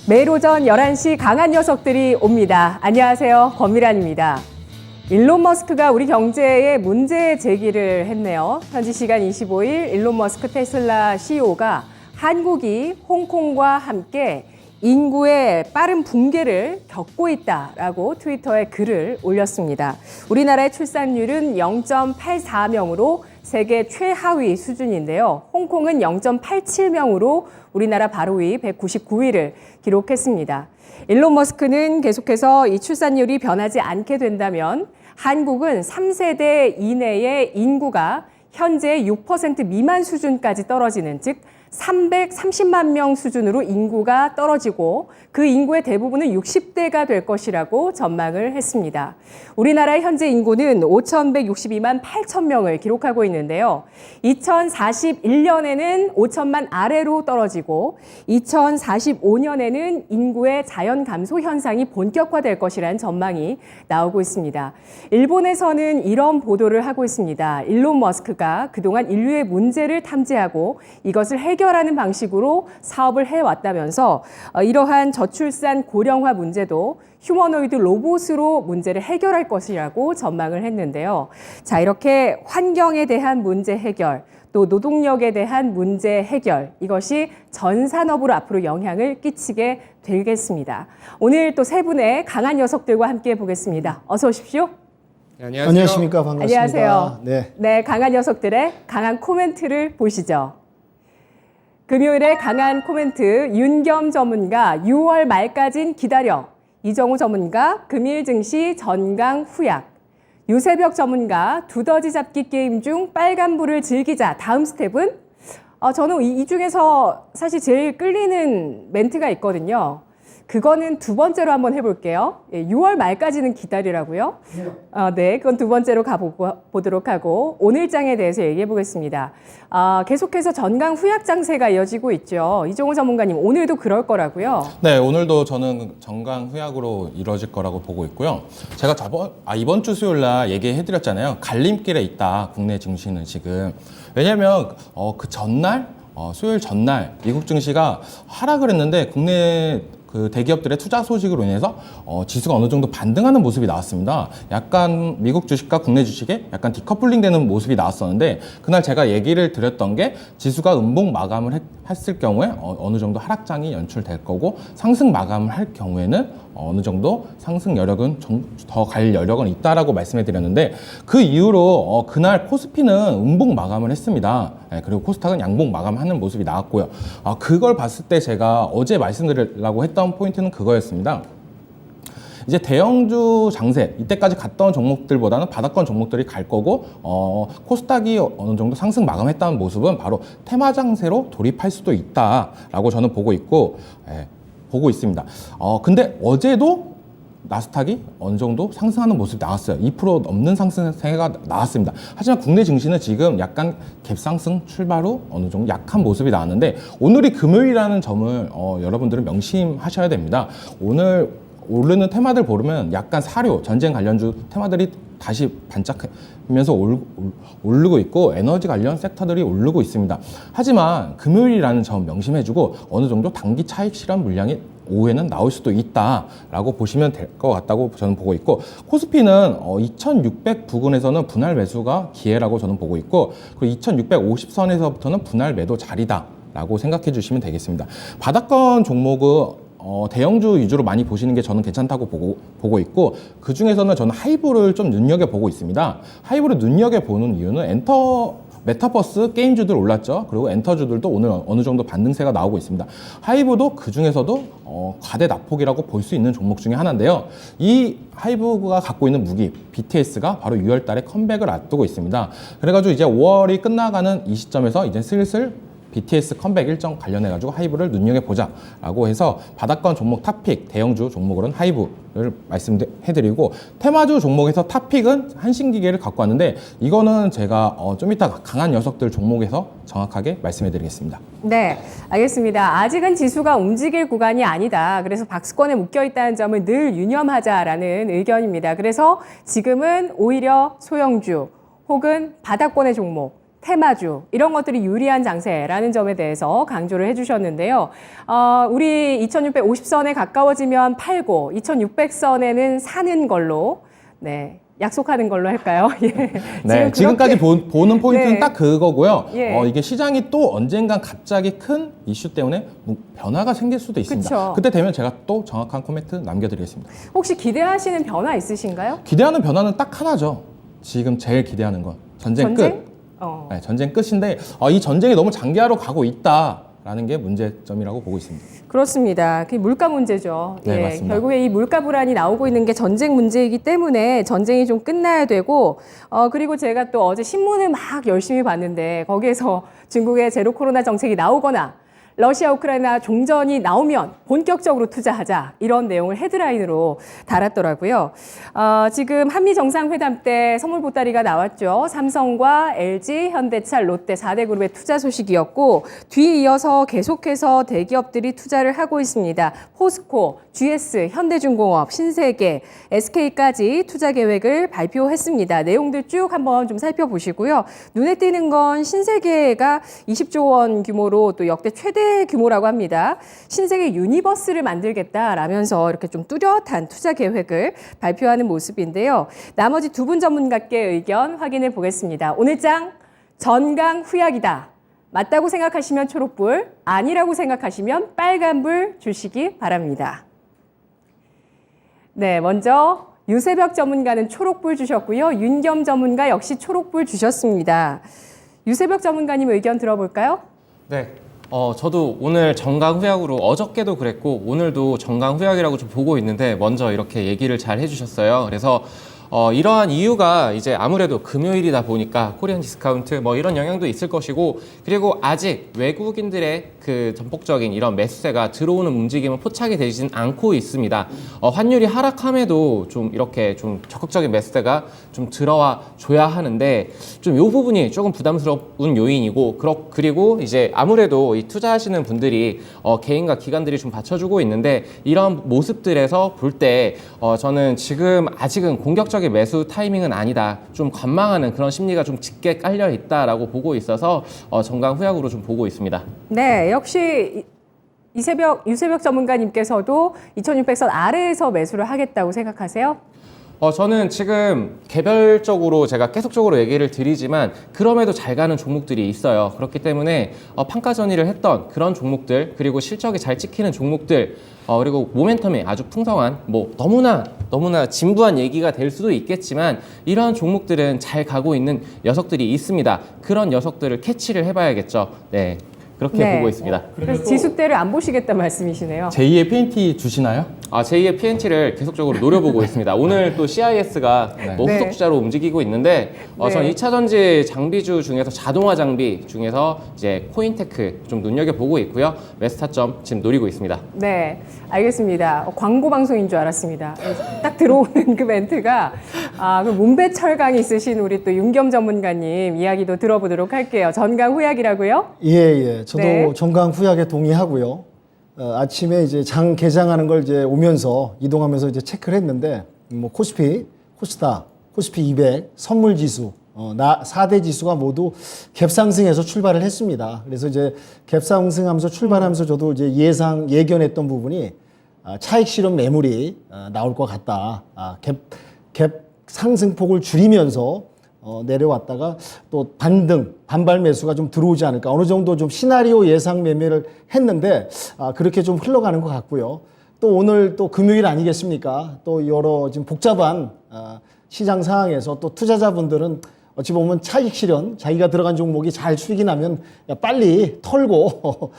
매일 오전 11시 강한 녀석들이 옵니다. 안녕하세요. 권미란입니다. 일론 머스크가 우리 경제에 문제 제기를 했네요. 현지 시간 25일 일론 머스크 테슬라 CEO가 한국이 홍콩과 함께 인구의 빠른 붕괴를 겪고 있다라고 트위터에 글을 올렸습니다. 우리나라의 출산율은 0.84명으로 세계 최하위 수준인데요. 홍콩은 0.87명으로 우리나라 바로 위 199위를 기록했습니다. 일론 머스크는 계속해서 이 출산율이 변하지 않게 된다면 한국은 3세대 이내의 인구가 현재 6% 미만 수준까지 떨어지는, 즉 330만 명 수준으로 인구가 떨어지고 그 인구의 대부분은 60대가 될 것이라고 전망을 했습니다. 우리나라의 현재 인구는 5,162만 8천 명을 기록하고 있는데요. 2041년에는 5천만 아래로 떨어지고 2045년에는 인구의 자연 감소 현상이 본격화될 것이라는 전망이 나오고 있습니다. 일본에서는 이런 보도를 하고 있습니다. 일론 머스크가 그동안 인류의 문제를 탐지하고 이것을 해결하는 방식으로 사업을 해왔다면서 이러한 저출산 고령화 문제도 휴머노이드 로봇으로 문제를 해결할 것이라고 전망을 했는데요. 자, 이렇게 환경에 대한 문제 해결, 또 노동력에 대한 문제 해결, 이것이 전 산업으로 앞으로 영향을 끼치게 되겠습니다. 오늘 또 세 분의 강한 녀석들과 함께 보겠습니다. 어서 오십시오. 네, 안녕하세요. 안녕하십니까. 반갑습니다. 안녕하세요. 네. 네, 강한 녀석들의 강한 코멘트를 보시죠. 금요일에 강한 코멘트, 윤겸 전문가 6월 말까진 기다려. 이정우 전문가 금일 증시 전강 후약. 유세벽 전문가 두더지 잡기 게임 중 빨간불을 즐기자. 다음 스텝은? 저는 이 중에서 사실 제일 끌리는 멘트가 있거든요. 그거는 두 번째로 한번 해볼게요. 6월 말까지는 기다리라고요? 네, 그건 두 번째로 가보도록 하고 오늘 장에 대해서 얘기해 보겠습니다. 계속해서 전강 후약 장세가 이어지고 있죠. 이종호 전문가님, 오늘도 그럴 거라고요? 네, 오늘도 저는 전강 후약으로 이루어질 거라고 보고 있고요. 제가 이번 주 수요일 날 얘기해드렸잖아요. 갈림길에 있다, 국내 증시는 지금. 왜냐면 그 전날, 수요일 전날 미국 증시가 하락을 했는데 국내 그 대기업들의 투자 소식으로 인해서 지수가 어느 정도 반등하는 모습이 나왔습니다. 약간 미국 주식과 국내 주식에 약간 디커플링 되는 모습이 나왔었는데 그날 제가 얘기를 드렸던 게 지수가 음봉 마감을 했을 경우에 어느 정도 하락장이 연출될 거고 상승 마감을 할 경우에는 어느 정도 상승 여력은 더 갈 여력은 있다라고 말씀해 드렸는데 그 이후로 그날 코스피는 음봉 마감을 했습니다. 그리고 코스닥은 양봉 마감하는 모습이 나왔고요. 그걸 봤을 때 제가 어제 말씀드리려고 했던 포인트는 그거였습니다. 이제 대형주 장세, 이때까지 갔던 종목들보다는 바닥권 종목들이 갈 거고 코스닥이 어느 정도 상승 마감했다는 모습은 바로 테마 장세로 돌입할 수도 있다라고 저는 보고 있습니다. 근데 어제도 나스닥이 어느 정도 상승하는 모습이 나왔어요. 2% 넘는 상승세가 나왔습니다. 하지만 국내 증시는 지금 약간 갭상승 출발 후 어느 정도 약한 모습이 나왔는데 오늘이 금요일이라는 점을 여러분들은 명심하셔야 됩니다. 오늘 오르는 테마들 보면 약간 사료, 전쟁 관련주 테마들이 다시 반짝하면서 오르고 있고 에너지 관련 섹터들이 오르고 있습니다. 하지만 금요일이라는 점 명심해주고 어느 정도 단기 차익 실현 물량이 오후에는 나올 수도 있다라고 보시면 될 것 같다고 저는 보고 있고 코스피는 2600 부근에서는 분할 매수가 기회라고 저는 보고 있고 그리고 2650선에서부터는 분할 매도 자리다라고 생각해 주시면 되겠습니다. 바닥권 종목은 대형주 위주로 많이 보시는 게 저는 괜찮다고 보고 있고 그 중에서는 저는 하이브를 좀 눈여겨보고 있습니다. 하이브를 눈여겨보는 이유는 메타버스 게임주들 올랐죠. 그리고 엔터주들도 오늘 어느 정도 반등세가 나오고 있습니다. 하이브도 그 중에서도 과대 낙폭이라고 볼 수 있는 종목 중에 하나인데요. 이 하이브가 갖고 있는 무기 BTS가 바로 6월 달에 컴백을 앞두고 있습니다. 그래가지고 이제 5월이 끝나가는 이 시점에서 이제 슬슬 BTS 컴백 일정 관련해가지고 하이브를 눈여겨보자라고 해서 바닥권 종목 탑픽, 대형주 종목으로는 하이브를 말씀해드리고 테마주 종목에서 탑픽은 한신기계를 갖고 왔는데 이거는 제가 좀 이따 강한 녀석들 종목에서 정확하게 말씀해드리겠습니다. 네, 알겠습니다. 아직은 지수가 움직일 구간이 아니다. 그래서 박스권에 묶여있다는 점을 늘 유념하자라는 의견입니다. 그래서 지금은 오히려 소형주 혹은 바닥권의 종목, 테마주 이런 것들이 유리한 장세라는 점에 대해서 강조를 해주셨는데요. 우리 2650선에 가까워지면 팔고 2600선에는 사는 걸로 네. 약속하는 걸로 할까요? 예. 네, 지금까지 보는 포인트는 네. 딱 그거고요. 예. 이게 시장이 또 언젠간 갑자기 큰 이슈 때문에 변화가 생길 수도 있습니다. 그쵸. 그때 되면 제가 또 정확한 코멘트 남겨드리겠습니다. 혹시 기대하시는 변화 있으신가요? 기대하는 변화는 딱 하나죠. 지금 제일 기대하는 건 전쟁 끝. 네, 전쟁 끝인데 이 전쟁이 너무 장기화로 가고 있다라는 게 문제점이라고 보고 있습니다. 그렇습니다. 그게 물가 문제죠. 네, 맞습니다. 결국에 이 물가 불안이 나오고 있는 게 전쟁 문제이기 때문에 전쟁이 좀 끝나야 되고, 그리고 제가 또 어제 신문을 막 열심히 봤는데 거기에서 중국의 제로 코로나 정책이 나오거나 러시아 우크라이나 종전이 나오면 본격적으로 투자하자 이런 내용을 헤드라인으로 달았더라고요. 지금 한미 정상회담 때 선물 보따리가 나왔죠. 삼성과 LG, 현대차, 롯데 4대 그룹의 투자 소식이었고 뒤에 이어서 계속해서 대기업들이 투자를 하고 있습니다. 포스코, GS, 현대중공업, 신세계, SK까지 투자 계획을 발표했습니다. 내용들 쭉 한번 좀 살펴보시고요. 눈에 띄는 건 신세계가 20조 원 규모로 또 역대 최대 규모라고 합니다. 신세계 유니버스를 만들겠다라면서 이렇게 좀 뚜렷한 투자 계획을 발표하는 모습인데요. 나머지 두 분 전문가께 의견 확인해 보겠습니다. 오늘 장 전강 후약이다. 맞다고 생각하시면 초록불, 아니라고 생각하시면 빨간불 주시기 바랍니다. 네, 먼저 유세벽 전문가는 초록불 주셨고요. 윤겸 전문가 역시 초록불 주셨습니다. 유세벽 전문가님 의견 들어볼까요? 네. 저도 오늘 정강 후약으로 어저께도 그랬고 오늘도 정강 후약이라고 좀 보고 있는데 먼저 이렇게 얘기를 잘 해주셨어요. 그래서 이러한 이유가 이제 아무래도 금요일이다 보니까 코리안 디스카운트 뭐 이런 영향도 있을 것이고 그리고 아직 외국인들의 그 전폭적인 이런 매수세가 들어오는 움직임은 포착이 되진 않고 있습니다. 환율이 하락함에도 좀 이렇게 좀 적극적인 매수세가 좀 들어와 줘야 하는데 좀 이 부분이 조금 부담스러운 요인이고 그리고 이제 아무래도 이 투자하시는 분들이 개인과 기관들이 좀 받쳐주고 있는데 이런 모습들에서 볼 때 저는 지금 아직은 공격적인 매수 타이밍은 아니다. 좀 관망하는 그런 심리가 좀 짙게 깔려 있다라고 보고 있어서 정강 후약으로 좀 보고 있습니다. 네, 역시 유세벽 전문가님께서도 2600선 아래에서 매수를 하겠다고 생각하세요? 저는 지금 개별적으로 제가 계속적으로 얘기를 드리지만 그럼에도 잘 가는 종목들이 있어요. 그렇기 때문에 판가 전이를 했던 그런 종목들 그리고 실적이 잘 찍히는 종목들 그리고 모멘텀이 아주 풍성한 뭐 너무나 진부한 얘기가 될 수도 있겠지만 이러한 종목들은 잘 가고 있는 녀석들이 있습니다. 그런 녀석들을 캐치를 해봐야겠죠. 네. 그렇게 보고 있습니다. 그래서 지수대를 안 보시겠다 말씀이시네요. 제2의 PNT 주시나요? 제2의 PNT를 계속적으로 노려보고 있습니다. 오늘 또 CIS가 뭐 후속 주자로 움직이고 있는데 전 2차 전지 장비주 중에서 자동화 장비 중에서 이제 코인테크 좀 눈여겨보고 있고요. 매스타점 지금 노리고 있습니다. 네, 알겠습니다. 광고 방송인 줄 알았습니다. 딱 들어오는 그 멘트가 그 문배철강이 있으신 우리 또 윤겸 전문가님 이야기도 들어보도록 할게요. 전강 후약이라고요? 예. 저도 네. 정강 후약에 동의하고요. 아침에 이제 장 개장하는 걸 이제 오면서 이동하면서 이제 체크를 했는데 뭐 코스피, 코스닥, 코스피 200, 선물 지수, 4대 지수가 모두 갭상승해서 출발을 했습니다. 그래서 이제 갭상승하면서 출발하면서 저도 이제 예견했던 부분이 차익 실현 매물이 나올 것 같다. 갭 상승폭을 줄이면서 내려왔다가 또 반발 매수가 좀 들어오지 않을까. 어느 정도 좀 시나리오 예상 매매를 했는데 그렇게 좀 흘러가는 것 같고요. 또 오늘 또 금요일 아니겠습니까? 또 여러 지금 복잡한 시장 상황에서 또 투자자분들은 어찌 보면 차익 실현, 자기가 들어간 종목이 잘 수익이 나면 빨리 털고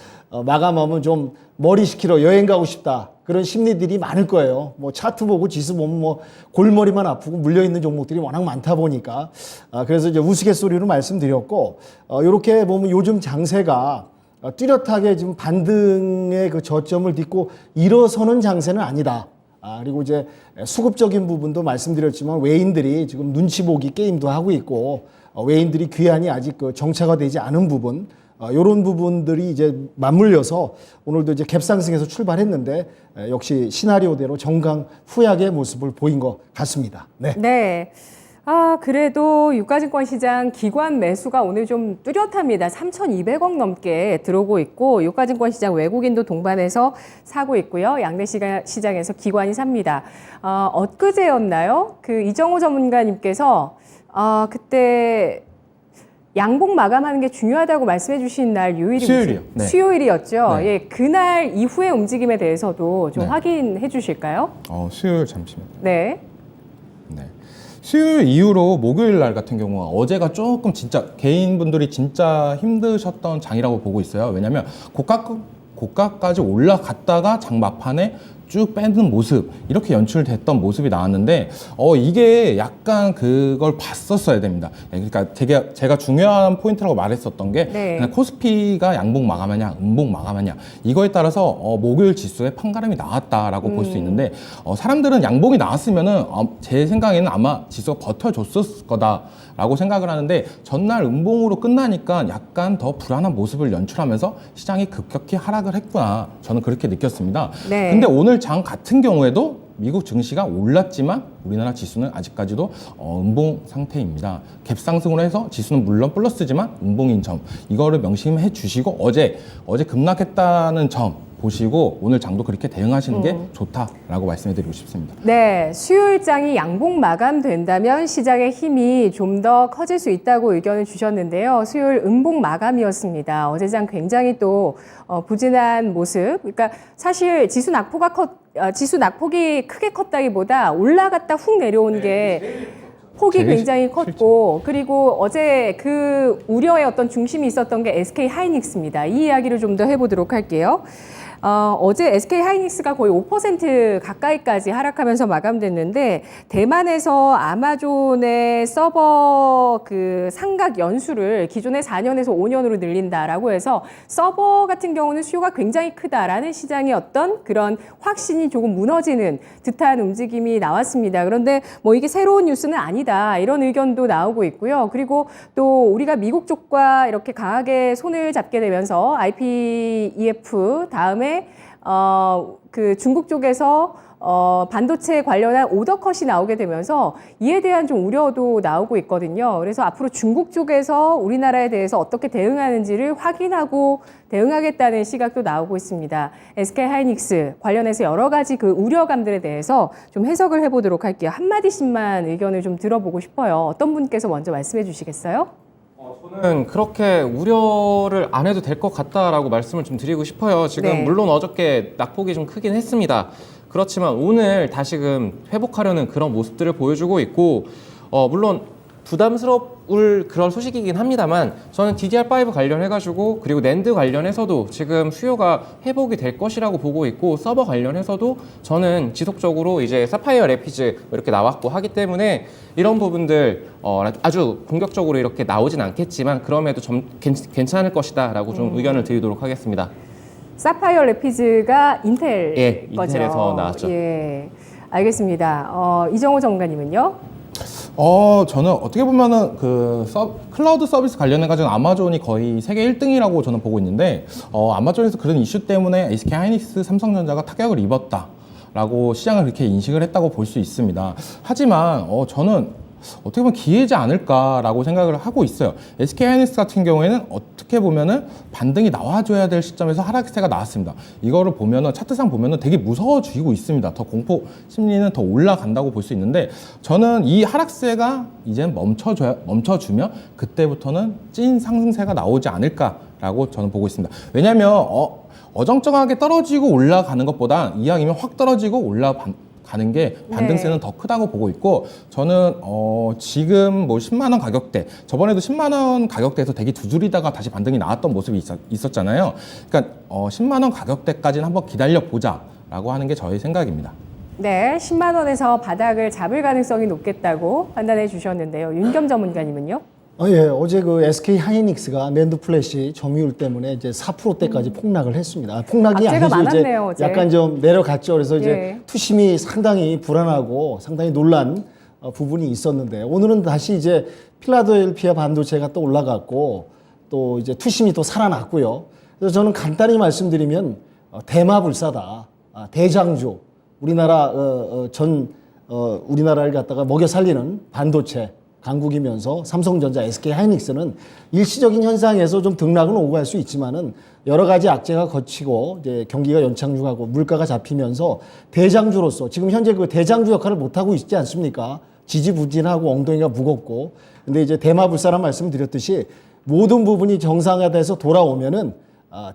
마감하면 좀 머리 식히러 여행 가고 싶다. 그런 심리들이 많을 거예요. 뭐 차트 보고 지수 보면 뭐 골머리만 아프고 물려있는 종목들이 워낙 많다 보니까. 그래서 이제 우스갯소리로 말씀드렸고, 이렇게 보면 요즘 장세가 뚜렷하게 지금 반등의 그 저점을 딛고 일어서는 장세는 아니다. 그리고 이제 수급적인 부분도 말씀드렸지만 외인들이 지금 눈치 보기 게임도 하고 있고 외인들이 귀환이 아직 그 정체가 되지 않은 부분 이런 부분들이 이제 맞물려서 오늘도 이제 갭상승에서 출발했는데 역시 시나리오대로 정강 후약의 모습을 보인 것 같습니다. 네. 네. 그래도 유가증권 시장 기관 매수가 오늘 좀 뚜렷합니다. 3,200억 넘게 들어오고 있고 유가증권 시장 외국인도 동반해서 사고 있고요. 양대 시장에서 기관이 삽니다. 엊그제였나요? 그 이정호 전문가님께서 그때 양봉 마감하는 게 중요하다고 말씀해 주신 날 요일이 수요일이요. 네. 수요일이었죠. 네. 예, 그날 이후의 움직임에 대해서도 좀 네. 확인해 주실까요? 수요일 잠시만요. 네. 네. 수요일 이후로 목요일 날 같은 경우가 어제가 조금 진짜 개인분들이 진짜 힘드셨던 장이라고 보고 있어요. 왜냐하면 고가까지 올라갔다가 장 막판에 쭉 빼는 모습 이렇게 연출됐던 모습이 나왔는데 이게 약간 그걸 봤었어야 됩니다. 그러니까 제가 중요한 포인트라고 말했었던 게 네. 그냥 코스피가 양봉 마감하냐 음봉 마감하냐 이거에 따라서 목요일 지수에 판가름이 나왔다라고 볼 수 있는데 사람들은 양봉이 나왔으면은 제 생각에는 아마 지수가 버텨줬을 거다라고 생각을 하는데 전날 음봉으로 끝나니까 약간 더 불안한 모습을 연출하면서 시장이 급격히 하락을 했구나 저는 그렇게 느꼈습니다. 네. 근데 오늘 장 같은 경우에도 미국 증시가 올랐지만 우리나라 지수는 아직까지도 음봉 상태입니다. 갭 상승으로 해서 지수는 물론 플러스지만 음봉인 점 이거를 명심해 주시고 어제 급락했다는 점 보시고 오늘 장도 그렇게 대응하시는 게 좋다라고 말씀해 드리고 싶습니다. 네, 수요일장이 양봉 마감된다면 시장의 힘이 좀 더 커질 수 있다고 의견을 주셨는데요. 수요일 음봉 마감이었습니다. 어제장 굉장히 또 부진한 모습. 그러니까 사실 지수 낙폭이 크게 컸다기보다 올라갔다 훅 내려온 게 폭이 제일 굉장히 컸고 그리고 어제 그 우려의 어떤 중심이 있었던 게 SK 하이닉스입니다. 이 이야기를 좀 더 해보도록 할게요. 어제 SK 하이닉스가 거의 5% 가까이까지 하락하면서 마감됐는데 대만에서 아마존의 서버 그 상각 연수를 기존의 4년에서 5년으로 늘린다라고 해서 서버 같은 경우는 수요가 굉장히 크다라는 시장의 어떤 그런 확신이 조금 무너지는 듯한 움직임이 나왔습니다. 그런데 뭐 이게 새로운 뉴스는 아니다 이런 의견도 나오고 있고요. 그리고 또 우리가 미국 쪽과 이렇게 강하게 손을 잡게 되면서 IPEF 다음에 그 중국 쪽에서 반도체 관련한 오더컷이 나오게 되면서 이에 대한 좀 우려도 나오고 있거든요. 그래서 앞으로 중국 쪽에서 우리나라에 대해서 어떻게 대응하는지를 확인하고 대응하겠다는 시각도 나오고 있습니다. SK 하이닉스 관련해서 여러 가지 그 우려감들에 대해서 좀 해석을 해보도록 할게요. 한마디씩만 의견을 좀 들어보고 싶어요. 어떤 분께서 먼저 말씀해 주시겠어요? 저는 그렇게 우려를 안 해도 될 것 같다라고 말씀을 좀 드리고 싶어요. 지금 네. 물론 어저께 낙폭이 좀 크긴 했습니다. 그렇지만 오늘 다시금 회복하려는 그런 모습들을 보여주고 있고 물론 부담스러울 그런 소식이긴 합니다만 저는 DDR5 관련해가지고 그리고 낸드 관련해서도 지금 수요가 회복이 될 것이라고 보고 있고 서버 관련해서도 저는 지속적으로 이제 사파이어 래피즈 이렇게 나왔고 하기 때문에 이런 부분들 아주 공격적으로 이렇게 나오진 않겠지만 그럼에도 좀 괜찮을 것이다 라고 좀 의견을 드리도록 하겠습니다. 사파이어 래피즈가 인텔 예, 거죠. 인텔에서 나왔죠. 예, 알겠습니다. 이정호 전문가님은요? 저는 어떻게 보면은 클라우드 서비스 관련해가지고 아마존이 거의 세계 1등이라고 저는 보고 있는데, 아마존에서 그런 이슈 때문에 SK 하이닉스, 삼성전자가 타격을 입었다라고 시장을 그렇게 인식을 했다고 볼 수 있습니다. 하지만, 저는 어떻게 보면 기회지 않을까라고 생각을 하고 있어요. SK 하이닉스 같은 경우에는 어떻게 보면은 반등이 나와줘야 될 시점에서 하락세가 나왔습니다. 이거를 보면은 차트상 보면은 되게 무서워지고 있습니다. 더 공포 심리는 더 올라간다고 볼 수 있는데 저는 이 하락세가 이제 멈춰주면 그때부터는 찐 상승세가 나오지 않을까라고 저는 보고 있습니다. 왜냐하면 어정쩡하게 떨어지고 올라가는 것보다 이왕이면 확 떨어지고 가는 게 반등세는 더 크다고 보고 있고 저는 지금 뭐 10만 원 가격대 저번에도 10만 원 가격대에서 되게 두드리다가 다시 반등이 나왔던 모습이 있었잖아요. 그러니까 10만 원 가격대까지는 한번 기다려 보자라고 하는 게 저의 생각입니다. 네, 10만 원에서 바닥을 잡을 가능성이 높겠다고 판단해 주셨는데요. 윤겸 전문가님은요? 예, 어제 그 SK 하이닉스가 낸드 플래시 점유율 때문에 이제 4%대까지 폭락을 했습니다. 폭락이 악재가 아니죠. 많았네요, 어제. 약간 좀 내려갔죠. 그래서 이제 예. 투심이 상당히 불안하고 상당히 놀란 부분이 있었는데 오늘은 다시 이제 필라델피아 반도체가 또 올라갔고 또 이제 투심이 또 살아났고요. 그래서 저는 간단히 말씀드리면 대마불사다, 대장주, 우리나라 전 우리나라를 갖다가 먹여 살리는 반도체 강국이면서 삼성전자, SK하이닉스는 일시적인 현상에서 좀 등락은 오고 갈 수 있지만은 여러 가지 악재가 거치고 이제 경기가 연착륙하고 물가가 잡히면서 대장주로서 지금 현재 그 대장주 역할을 못 하고 있지 않습니까? 지지부진하고 엉덩이가 무겁고. 근데 이제 대마불사란 말씀드렸듯이 모든 부분이 정상화돼서 돌아오면은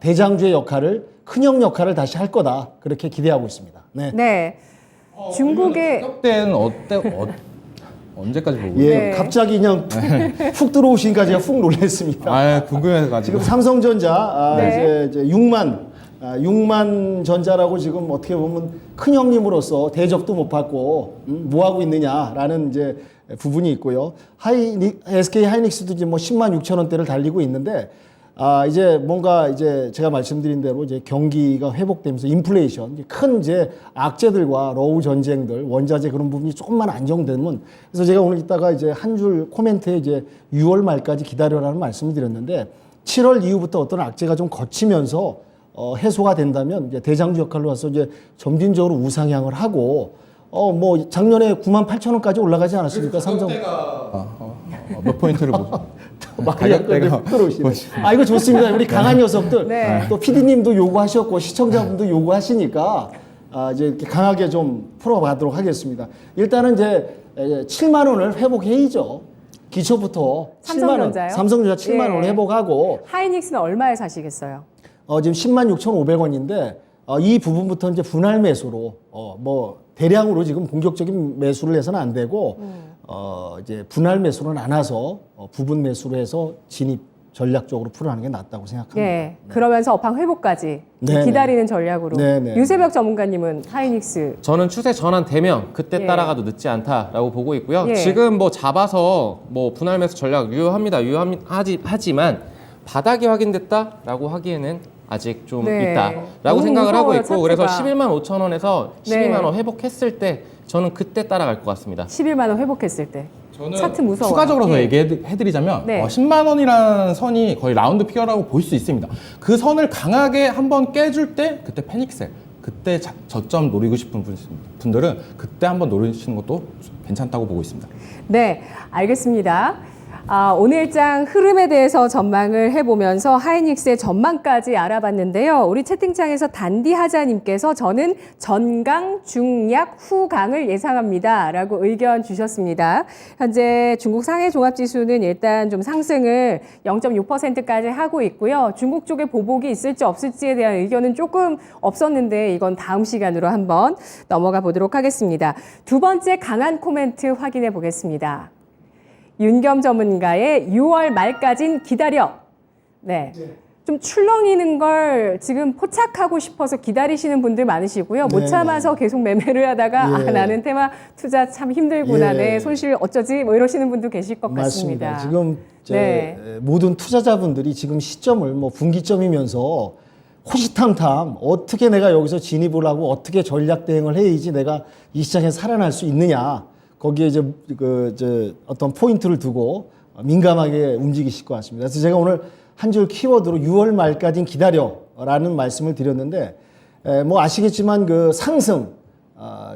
대장주의 역할을 큰형 역할을 다시 할 거다. 그렇게 기대하고 있습니다. 네. 네. 중국의 때는 언제까지 보고? 예, 네. 갑자기 그냥 훅 들어오시니까 제가 훅 놀랐습니다. 아, 궁금해가지고. 지금 삼성전자 네. 이제 6만 전자라고 지금 어떻게 보면 큰 형님으로서 대접도 못 받고 뭐 하고 있느냐라는 이제 부분이 있고요. SK 하이닉스도 이제 뭐 10만 6천 원대를 달리고 있는데 이제 뭔가 이제 제가 말씀드린 대로 이제 경기가 회복되면서 인플레이션, 큰 이제 악재들과 러우 전쟁들, 원자재 그런 부분이 조금만 안정되면, 그래서 제가 오늘 이따가 이제 한 줄 코멘트에 이제 6월 말까지 기다려라는 말씀을 드렸는데 7월 이후부터 어떤 악재가 좀 거치면서 해소가 된다면 이제 대장주 역할로 와서 이제 점진적으로 우상향을 하고 뭐 작년에 9만 8천 원까지 올라가지 않았습니까? 삼성 몇 포인트를 보죠? 가격대가 들어오시네. 이거 좋습니다. 우리 강한 녀석들. 네. 또 PD님도 요구하셨고 시청자분도 요구하시니까 이제 이렇게 강하게 좀 풀어가도록 하겠습니다. 일단은 이제 7만 원을 회복해야죠. 기초부터 7만 원. 삼성전자요? 삼성전자 7만 원을 예. 회복하고 하이닉스는 얼마에 사시겠어요? 지금 10만 6,500원인데 이 부분부터 이제 분할 매수로 뭐 대량으로 지금 공격적인 매수를 해서는 안 되고 이제 분할 매수로 나눠서 부분 매수로 해서 진입 전략적으로 풀어가는 게 낫다고 생각합니다. 예. 그러면서 업황 회복까지 네, 기다리는 전략으로. 네, 네. 유세벽 전문가님은 하이닉스. 저는 추세 전환되면 그때 예. 따라가도 늦지 않다라고 보고 있고요. 예. 지금 지금 뭐 잡아서 뭐 분할 매수 전략 하지만 바닥이 확인됐다라고 하기에는 아직 좀 네. 있다라고 너무 생각을 하고 무서워요, 있고, 그래서 차트가. 11만 5천 원에서 네. 12만 원 회복했을 때 저는 그때 따라갈 것 같습니다. 11만 원 회복했을 때. 저는 차트 무서워요. 추가적으로 더 예. 얘기해드리자면 네. 10만 원이라는 선이 거의 라운드 피겨라고 볼 수 있습니다. 그 선을 강하게 한번 깨줄 때 그때 패닉셀, 그때 저점 노리고 싶은 분들은 그때 한번 노리시는 것도 괜찮다고 보고 있습니다. 네, 알겠습니다. 오늘장 흐름에 대해서 전망을 해보면서 하이닉스의 전망까지 알아봤는데요. 우리 채팅창에서 단디하자님께서 저는 전강, 중약, 후강을 예상합니다. 라고 의견 주셨습니다. 현재 중국 상해 종합지수는 일단 좀 상승을 0.6%까지 하고 있고요. 중국 쪽에 보복이 있을지 없을지에 대한 의견은 조금 없었는데 이건 다음 시간으로 한번 넘어가 보도록 하겠습니다. 두 번째 강한 코멘트 확인해 보겠습니다. 윤겸 전문가의 6월 말까진 기다려. 네. 좀 출렁이는 걸 지금 포착하고 싶어서 기다리시는 분들 많으시고요. 못 네, 참아서 계속 매매를 하다가 예. 나는 테마 투자 참 힘들구나. 예. 내 손실 어쩌지? 뭐 이러시는 분도 계실 것 맞습니다. 같습니다. 지금 네. 모든 투자자분들이 지금 시점을 뭐 분기점이면서 호시탐탐 어떻게 내가 여기서 진입을 하고 어떻게 전략 대응을 해야지 내가 이 시장에서 살아날 수 있느냐. 거기에 이제 어떤 포인트를 두고 민감하게 움직이실 것 같습니다. 그래서 제가 오늘 한 줄 키워드로 6월 말까지는 기다려라는 말씀을 드렸는데, 뭐 아시겠지만 그 상승,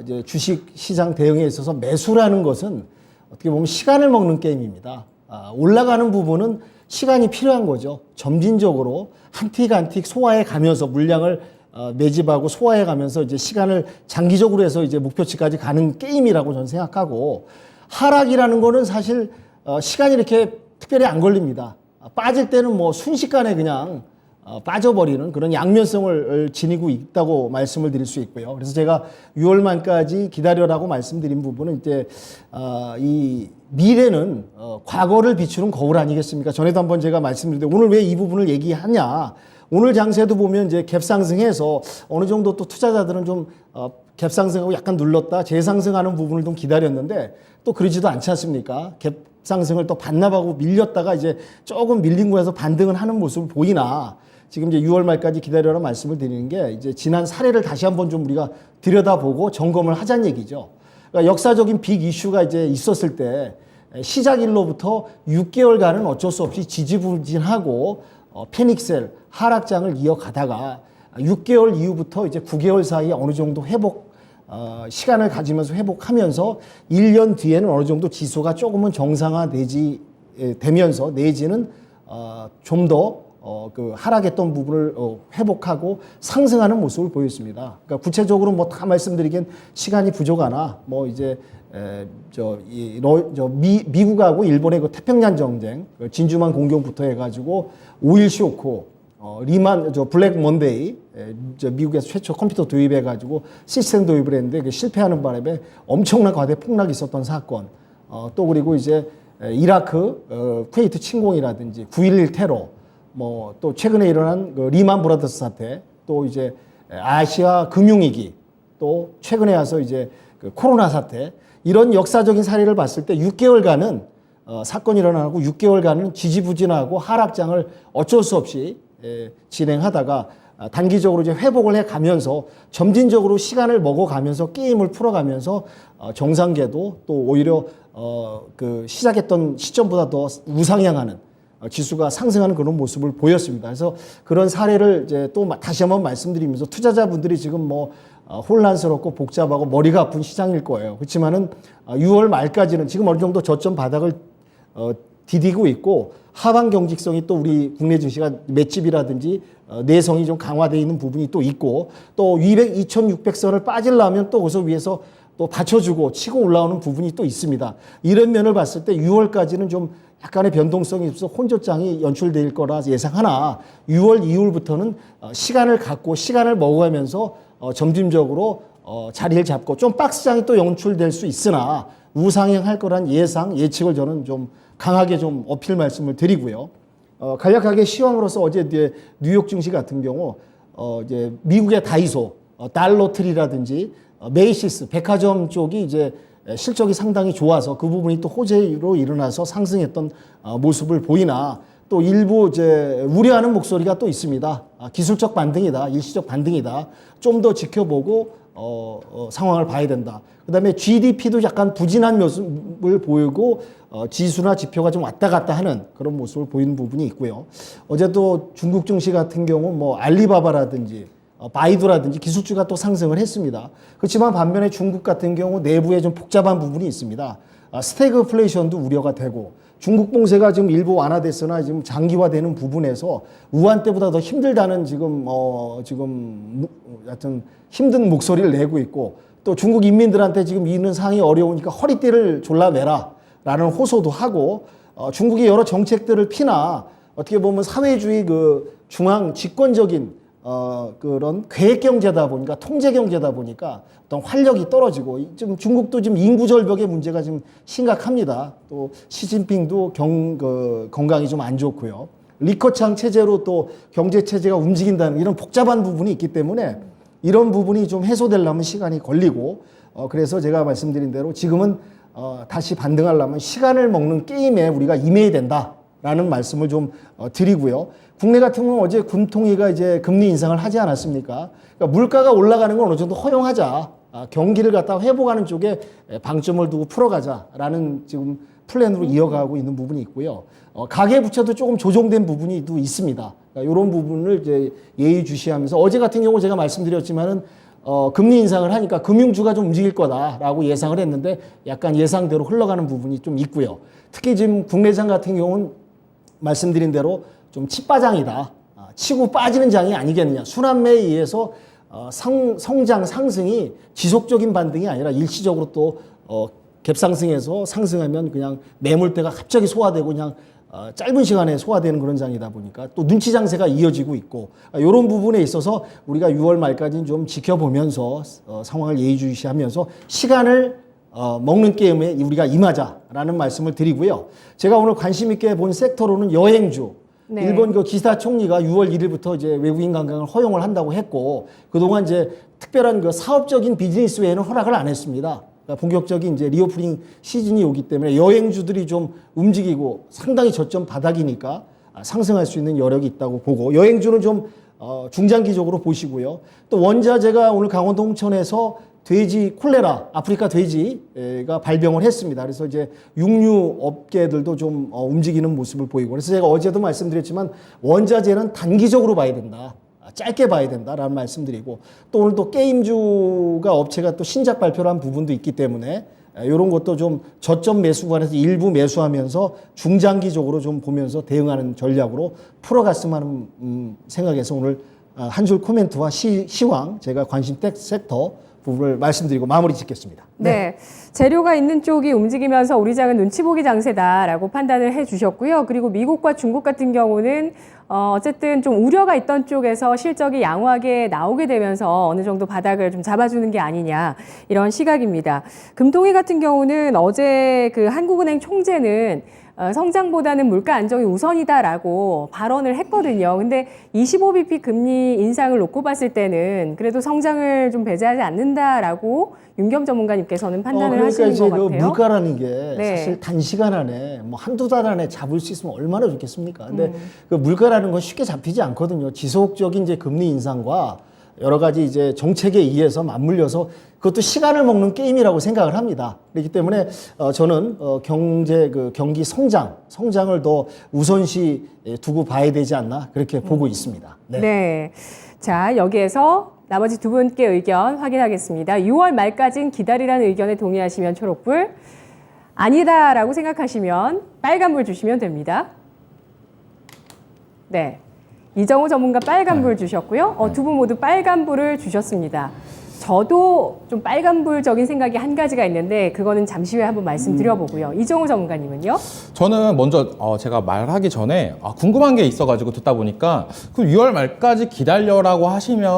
이제 주식 시장 대응에 있어서 매수라는 것은 어떻게 보면 시간을 먹는 게임입니다. 올라가는 부분은 시간이 필요한 거죠. 점진적으로 한 틱 한 틱 소화해 가면서 물량을 매집하고 소화해 가면서 이제 시간을 장기적으로 해서 이제 목표치까지 가는 게임이라고 저는 생각하고, 하락이라는 거는 사실 시간이 이렇게 특별히 안 걸립니다. 빠질 때는 뭐 순식간에 그냥 빠져버리는 그런 양면성을 지니고 있다고 말씀을 드릴 수 있고요. 그래서 제가 6월 말까지 기다려라고 말씀드린 부분은 이제 이 미래는 과거를 비추는 거울 아니겠습니까? 전에도 한번 제가 말씀드렸는데 오늘 왜 이 부분을 얘기하냐? 오늘 장세도 보면 이제 갭 상승해서 어느 정도 또 투자자들은 좀 갭 상승하고 약간 눌렀다 재상승하는 부분을 좀 기다렸는데 또 그러지도 않지 않습니까? 갭 상승을 또 반납하고 밀렸다가 이제 조금 밀린 곳에서 반등을 하는 모습을 보이나 지금 이제 6월 말까지 기다려라 말씀을 드리는 게 이제 지난 사례를 다시 한번 좀 우리가 들여다보고 점검을 하자는 얘기죠. 그러니까 역사적인 빅 이슈가 이제 있었을 때 시작일로부터 6개월간은 어쩔 수 없이 지지부진하고 패닉셀 하락장을 이어가다가 6개월 이후부터 이제 9개월 사이에 어느 정도 회복 시간을 가지면서 회복하면서 1년 뒤에는 어느 정도 지수가 조금은 되면서 내지는 좀 더 그 하락했던 부분을 회복하고 상승하는 모습을 보였습니다. 그러니까 구체적으로 뭐 다 말씀드리기엔 시간이 부족하나 뭐 이제 미국하고 일본의 그 태평양 전쟁, 진주만 공격부터 해가지고 오일 쇼크, 블랙 먼데이, 미국에서 최초 컴퓨터 도입해가지고 시스템 도입을 했는데 실패하는 바람에 엄청난 과대 폭락이 있었던 사건, 또 그리고 이제 이라크, 쿠웨이트 침공이라든지 9.11 테러, 뭐 또 최근에 일어난 그 리만 브라더스 사태, 또 이제 아시아 금융위기, 또 최근에 와서 이제 그 코로나 사태, 이런 역사적인 사례를 봤을 때 6개월간은 사건이 일어나고 6개월간은 지지부진하고 하락장을 어쩔 수 없이 진행하다가 단기적으로 이제 회복을 해 가면서 점진적으로 시간을 먹어가면서 게임을 풀어가면서 정상궤도 또 오히려 그 시작했던 시점보다 더 우상향하는 지수가 상승하는 그런 모습을 보였습니다. 그래서 그런 사례를 이제 또 다시 한번 말씀드리면서 투자자분들이 지금 뭐 혼란스럽고 복잡하고 머리가 아픈 시장일 거예요. 그렇지만은 6월 말까지는 지금 어느 정도 저점 바닥을 디디고 있고 하방 경직성이 또 우리 국내 증시가 맷집이라든지 내성이 좀 강화되어 있는 부분이 또 있고 또 2,600선을 빠지려면 또 거기서 위에서 또 받쳐주고 치고 올라오는 부분이 또 있습니다. 이런 면을 봤을 때 6월까지는 좀 약간의 변동성이 있어서 혼조장이 연출될 거라 예상하나 6월 이후부터는 시간을 갖고 시간을 먹어가면서 점진적으로 자리를 잡고 좀 박스장이 또 연출될 수 있으나 우상향할 거란 예측을 저는 좀 강하게 좀 어필 말씀을 드리고요. 간략하게 시황으로서 어제 이제 뉴욕 증시 같은 경우 이제 미국의 다이소, 달러트리라든지 메이시스, 백화점 쪽이 이제 실적이 상당히 좋아서 그 부분이 또 호재로 일어나서 상승했던 모습을 보이나 또 일부 이제 우려하는 목소리가 또 있습니다. 기술적 반등이다, 일시적 반등이다. 좀 더 지켜보고 상황을 봐야 된다. 그다음에 GDP도 약간 부진한 모습을 보이고 지수나 지표가 좀 왔다 갔다 하는 그런 모습을 보이는 부분이 있고요. 어제도 중국 증시 같은 경우 뭐 알리바바라든지 바이두라든지 기술주가 또 상승을 했습니다. 그렇지만 반면에 중국 같은 경우 내부에 좀 복잡한 부분이 있습니다. 스태그플레이션도 우려가 되고 중국 봉쇄가 지금 일부 완화됐으나 지금 장기화되는 부분에서 우한 때보다 더 힘들다는 지금 하여튼 힘든 목소리를 내고 있고 또 중국 인민들한테 지금 있는 상황이 어려우니까 허리띠를 졸라매라 라는 호소도 하고 중국이 여러 정책들을 피나 어떻게 보면 사회주의 그 중앙 집권적인 그런 계획 경제다 보니까 통제 경제다 보니까 어떤 활력이 떨어지고 지금 중국도 지금 인구 절벽의 문제가 지금 심각합니다. 또 시진핑도 건강이 좀 안 좋고요. 리커창 체제로 또 경제 체제가 움직인다는 이런 복잡한 부분이 있기 때문에 이런 부분이 좀 해소되려면 시간이 걸리고 그래서 제가 말씀드린 대로 지금은 다시 반등하려면 시간을 먹는 게임에 우리가 임해야 된다라는 말씀을 좀 드리고요. 국내 같은 경우는 어제 금통위가 이제 금리 인상을 하지 않았습니까? 그러니까 물가가 올라가는 건 어느 정도 허용하자. 경기를 갖다가 회복하는 쪽에 방점을 두고 풀어가자라는 지금 플랜으로 이어가고 있는 부분이 있고요. 가계부채도 조금 조정된 부분이 또 있습니다. 그러니까 이런 부분을 이제 예의주시하면서 어제 같은 경우 제가 말씀드렸지만은 금리 인상을 하니까 금융주가 좀 움직일 거다라고 예상을 했는데 약간 예상대로 흘러가는 부분이 좀 있고요. 특히 지금 국내장 같은 경우는 말씀드린 대로 좀 치빠장이다. 치고 빠지는 장이 아니겠느냐. 순환매에 의해서 성장 상승이 지속적인 반등이 아니라 일시적으로 또 갭상승해서 상승하면 그냥 매물대가 갑자기 소화되고 그냥 짧은 시간에 소화되는 그런 장이다 보니까 또 눈치 장세가 이어지고 있고 이런 부분에 있어서 우리가 6월 말까지는 좀 지켜보면서 상황을 예의주시하면서 시간을 먹는 게임에 우리가 임하자라는 말씀을 드리고요. 제가 오늘 관심 있게 본 섹터로는 여행주. 네. 일본 그 기시다 총리가 6월 1일부터 이제 외국인 관광을 허용을 한다고 했고 그동안 이제 특별한 그 사업적인 비즈니스 외에는 허락을 안 했습니다. 그러니까 본격적인 이제 리오프닝 시즌이 오기 때문에 여행주들이 좀 움직이고 상당히 저점 바닥이니까 상승할 수 있는 여력이 있다고 보고 여행주는 좀 중장기적으로 보시고요. 또 원자재가 오늘 강원도 홍천에서 돼지 콜레라, 아프리카 돼지가 발병을 했습니다. 그래서 이제 육류 업계들도 좀 움직이는 모습을 보이고 그래서 제가 어제도 말씀드렸지만 원자재는 단기적으로 봐야 된다. 짧게 봐야 된다라는 말씀드리고 또 오늘 또 게임주가 업체가 또 신작 발표를 한 부분도 있기 때문에 이런 것도 좀 저점 매수 구간에서 일부 매수하면서 중장기적으로 좀 보면서 대응하는 전략으로 풀어갔으면 하는 생각에서 오늘 한 줄 코멘트와 시황 제가 관심 섹터 부분을 말씀드리고 마무리 짓겠습니다. 네. 재료가 있는 쪽이 움직이면서 우리 장은 눈치 보기 장세다라고 판단을 해 주셨고요. 그리고 미국과 중국 같은 경우는 어쨌든 좀 우려가 있던 쪽에서 실적이 양호하게 나오게 되면서 어느 정도 바닥을 좀 잡아주는 게 아니냐 이런 시각입니다. 금통위 같은 경우는 어제 그 한국은행 총재는 성장보다는 물가 안정이 우선이다라고 발언을 했거든요. 근데 25bp 금리 인상을 놓고 봤을 때는 그래도 성장을 좀 배제하지 않는다라고 윤겸 전문가님께서는 판단을 그러니까 하시는 이제 것 그 같아요. 물가라는 게 네. 사실 단시간 안에 뭐 한두 달 안에 잡을 수 있으면 얼마나 좋겠습니까? 근데 그 물가라는 건 쉽게 잡히지 않거든요. 지속적인 이제 금리 인상과 여러 가지 이제 정책에 의해서 맞물려서 그것도 시간을 먹는 게임이라고 생각을 합니다. 그렇기 때문에 저는 경기 성장을 더 우선시 두고 봐야 되지 않나 그렇게 보고 있습니다. 네. 네. 자, 여기에서 나머지 두 분께 의견 확인하겠습니다. 6월 말까지는 기다리라는 의견에 동의하시면 초록불, 아니다라고 생각하시면 빨간불 주시면 됩니다. 네. 이정호 전문가 빨간불 주셨고요. 두 분 모두 빨간불을 주셨습니다. 저도 좀 빨간불적인 생각이 한 가지가 있는데 그거는 잠시 후에 한번 말씀드려보고요. 이정호 전문가님은요? 저는 먼저 제가 말하기 전에 궁금한 게 있어가지고 듣다 보니까 그 6월 말까지 기다려라고 하시면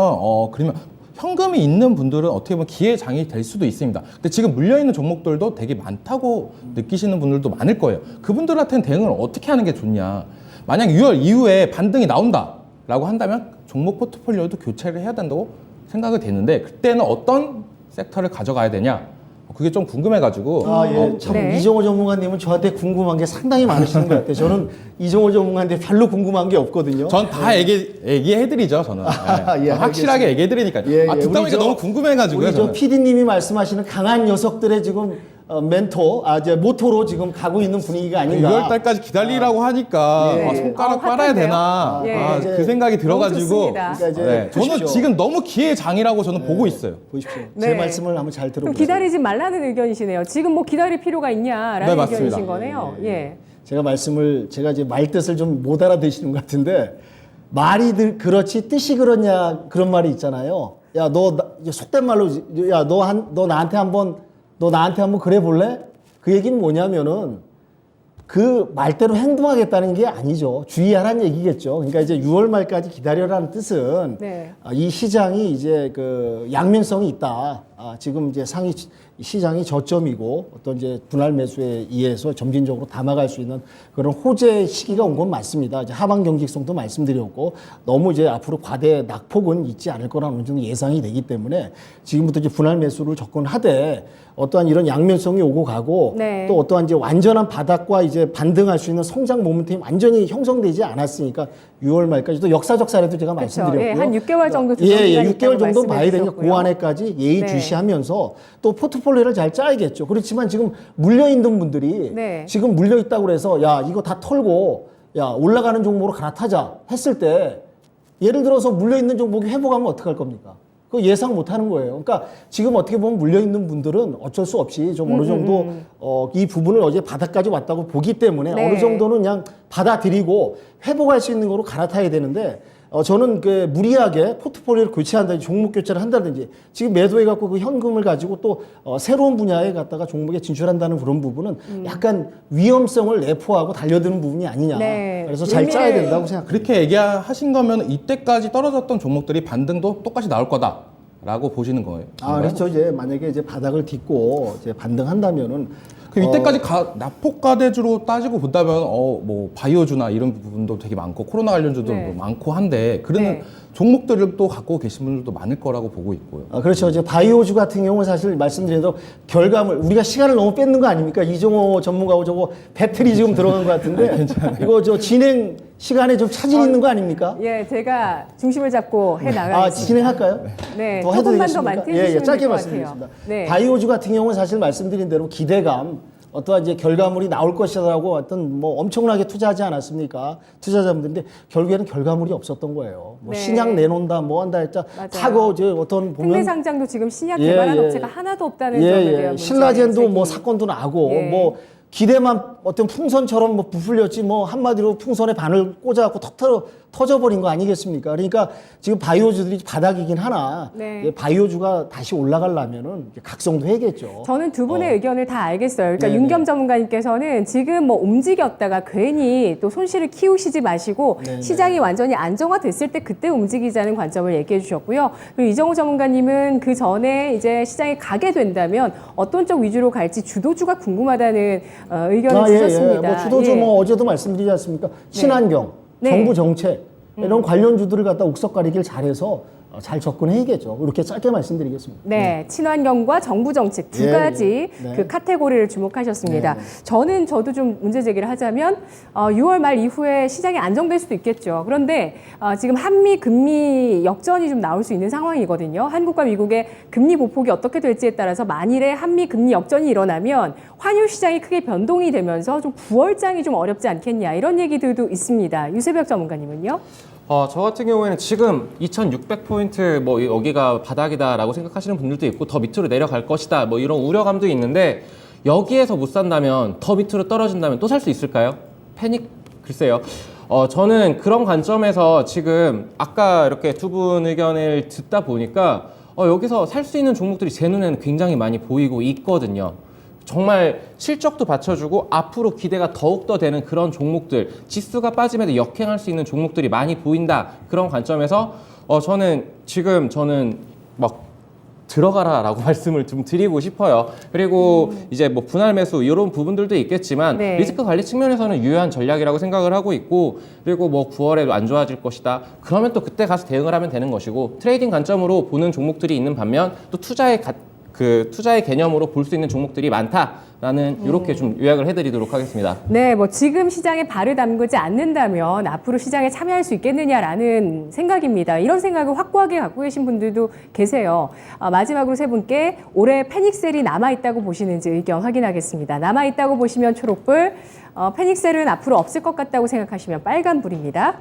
그러면 현금이 있는 분들은 어떻게 보면 기회장이 될 수도 있습니다. 근데 지금 물려있는 종목들도 되게 많다고 느끼시는 분들도 많을 거예요. 그분들한테는 대응을 어떻게 하는 게 좋냐. 만약 6월 이후에 반등이 나온다라고 한다면 종목 포트폴리오도 교체를 해야 된다고 생각이 되는데 그때는 어떤 섹터를 가져가야 되냐 그게 좀 궁금해가지고 참 네. 이정호 전문가님은 저한테 궁금한 게 상당히 많으시는 것 같아요. 저는 이정호 전문가한테 별로 궁금한 게 없거든요. 전 다 얘기해드리죠 저는 네. 예, 확실하게 얘기해드리니까요. 예, 예. 듣다 보니까 너무 궁금해가지고요. 우리 저 PD님이 말씀하시는 강한 녀석들의 지금 이제 모토로 지금 가고 있는 분위기가 아닌가. 6월 달까지 기다리라고 하니까 예. 손가락 빨아야 핫한데요? 되나 예. 그 생각이 들어가지고 좋습니다. 그러니까 이제 네, 저는 보십시오. 지금 너무 기회장이라고 저는 보고 있어요. 보십시오. 네. 제 말씀을 한번 잘 그럼 들어보세요. 기다리지 말라는 의견이시네요. 지금 뭐 기다릴 필요가 있냐라는 네, 맞습니다. 의견이신 거네요. 예. 제가 이제 말뜻을 좀 못 알아듣시는 것 같은데 말이 그렇지 뜻이 그렇냐 그런 말이 있잖아요. 야, 속된 말로 너 나한테 한번 그래 볼래? 그 얘기는 뭐냐면은 그 말대로 행동하겠다는 게 아니죠. 주의하라는 얘기겠죠. 그러니까 이제 6월 말까지 기다려라는 뜻은 네. 이 시장이 이제 그 양면성이 있다. 지금 이제 시장이 저점이고 어떤 이제 분할 매수에 의해서 점진적으로 담아갈 수 있는 그런 호재 시기가 온 건 맞습니다. 이제 하방 경직성도 말씀드렸고 너무 이제 앞으로 과대 낙폭은 있지 않을 거라는 어느 정도 예상이 되기 때문에 지금부터 이제 분할 매수를 접근하되 어떠한 이런 양면성이 오고 가고 네. 또 어떠한 이제 완전한 바닥과 이제 반등할 수 있는 성장 모멘텀이 완전히 형성되지 않았으니까 6월 말까지 또 역사적 사례도 제가 말씀드렸고요. 예, 한 6개월 정도 예, 기간이 6개월 있다고 정도 봐야 되니까 말씀해 그 안에까지 예의 네. 주시하면서 또 포트폴리오를 잘 짜야겠죠. 그렇지만 지금 물려 있는 분들이 네. 지금 물려 있다고 그래서 야 이거 다 털고 야 올라가는 종목으로 갈아타자 했을 때 예를 들어서 물려 있는 종목이 회복하면 어떡할 겁니까? 그거 예상 못 하는 거예요. 그러니까 지금 어떻게 보면 물려 있는 분들은 어쩔 수 없이 좀 어느 정도 이 부분을 어제 바닥까지 왔다고 보기 때문에 네. 어느 정도는 그냥 받아들이고 회복할 수 있는 거로 갈아타야 되는데 저는 그 무리하게 포트폴리오를 교체한다든지 종목 교체를 한다든지 지금 매도해 갖고 그 현금을 가지고 또 새로운 분야에 갔다가 종목에 진출한다는 그런 부분은 약간 위험성을 내포하고 달려드는 부분이 아니냐. 네. 그래서 잘 짜야 된다고 생각합니다. 그렇게 얘기하신 거면 이때까지 떨어졌던 종목들이 반등도 똑같이 나올 거다라고 보시는 거예요. 그래서 이제 만약에 이제 바닥을 딛고 이제 반등한다면은 그럼 이때까지 낙폭과대주로 따지고 본다면 뭐 바이오주나 이런 부분도 되게 많고 코로나 관련주도 네. 많고 한데 그런 네. 종목들을 또 갖고 계신 분들도 많을 거라고 보고 있고요. 그렇죠. 이제 바이오주 같은 경우는 사실 말씀드린 대로 결과물 우리가 시간을 너무 뺏는 거 아닙니까? 이종호 전문가하고 저거 배틀이 지금 들어간 것 같은데 이거 저 진행 시간에 좀 차질 있는 거 아닙니까? 예, 제가 중심을 잡고 해 나가겠습니다. 진행할까요? 네, 더 조금만 더 되겠습니까? 많이 해주시면 짧게 될 것 말씀드리겠습니다. 같아요. 네. 바이오주 같은 경우는 사실 말씀드린 대로 기대감 어떠한 이제 결과물이 나올 것이라고 어떤 뭐 엄청나게 투자하지 않았습니까? 투자자분들인데 결국에는 결과물이 없었던 거예요. 뭐 네. 신약 내놓는다, 뭐 한다 했자 맞아요. 사고 이제 어떤 보면 국내 상장도 지금 신약 예, 개발한 예. 업체가 하나도 없다는 점에 대한 문제 신라젠도 뭐 제기. 사건도 나고 예. 뭐 기대만 어떤 풍선처럼 뭐 부풀렸지 뭐 한마디로 풍선에 바늘 꽂아갖고 턱 터져버린 거 아니겠습니까? 그러니까 지금 바이오주들이 바닥이긴 하나 네. 예, 바이오주가 다시 올라가려면은 각성도 해야겠죠. 저는 두 분의 의견을 다 알겠어요. 그러니까 네네. 윤겸 전문가님께서는 지금 뭐 움직였다가 괜히 또 손실을 키우시지 마시고 네네. 시장이 완전히 안정화됐을 때 그때 움직이자는 관점을 얘기해 주셨고요. 그리고 이정우 전문가님은 그 전에 이제 시장이 가게 된다면 어떤 쪽 위주로 갈지 주도주가 궁금하다는 의견을 주셨습니다. 뭐 주도주 예. 뭐 어제도 말씀드리지 않습니까? 친환경, 네. 정부 정책 이런 관련주들을 갖다 옥석 가리기를 잘해서 잘 접근해야겠죠. 이렇게 짧게 말씀드리겠습니다. 네, 친환경과 정부 정책 두 예, 가지 예. 네. 그 카테고리를 주목하셨습니다. 네. 저도 좀 문제 제기를 하자면 6월 말 이후에 시장이 안정될 수도 있겠죠. 그런데 지금 한미 금리 역전이 좀 나올 수 있는 상황이거든요. 한국과 미국의 금리 보폭이 어떻게 될지에 따라서 만일에 한미 금리 역전이 일어나면 환율 시장이 크게 변동이 되면서 좀 9월장이 좀 어렵지 않겠냐 이런 얘기들도 있습니다. 유세벽 전문가님은요? 저 같은 경우에는 지금 2,600포인트 뭐 여기가 바닥이다라고 생각하시는 분들도 있고 더 밑으로 내려갈 것이다 뭐 이런 우려감도 있는데 여기에서 못 산다면 더 밑으로 떨어진다면 또 살 수 있을까요? 패닉? 글쎄요. 저는 그런 관점에서 지금 아까 이렇게 두 분 의견을 듣다 보니까 여기서 살 수 있는 종목들이 제 눈에는 굉장히 많이 보이고 있거든요. 정말 실적도 받쳐주고 앞으로 기대가 더욱더 되는 그런 종목들, 지수가 빠짐에도 역행할 수 있는 종목들이 많이 보인다. 그런 관점에서 저는 막 들어가라라고 말씀을 좀 드리고 싶어요. 그리고 이제 뭐 분할 매수 이런 부분들도 있겠지만 네. 리스크 관리 측면에서는 유효한 전략이라고 생각을 하고 있고 그리고 뭐 9월에도 안 좋아질 것이다. 그러면 또 그때 가서 대응을 하면 되는 것이고 트레이딩 관점으로 보는 종목들이 있는 반면 또 투자의 개념으로 볼 수 있는 종목들이 많다라는 이렇게 좀 요약을 해드리도록 하겠습니다. 네, 뭐 지금 시장에 발을 담그지 않는다면 앞으로 시장에 참여할 수 있겠느냐라는 생각입니다. 이런 생각을 확고하게 갖고 계신 분들도 계세요. 마지막으로 세 분께 올해 패닉셀이 남아있다고 보시는지 의견 확인하겠습니다. 남아있다고 보시면 초록불, 패닉셀은 앞으로 없을 것 같다고 생각하시면 빨간불입니다.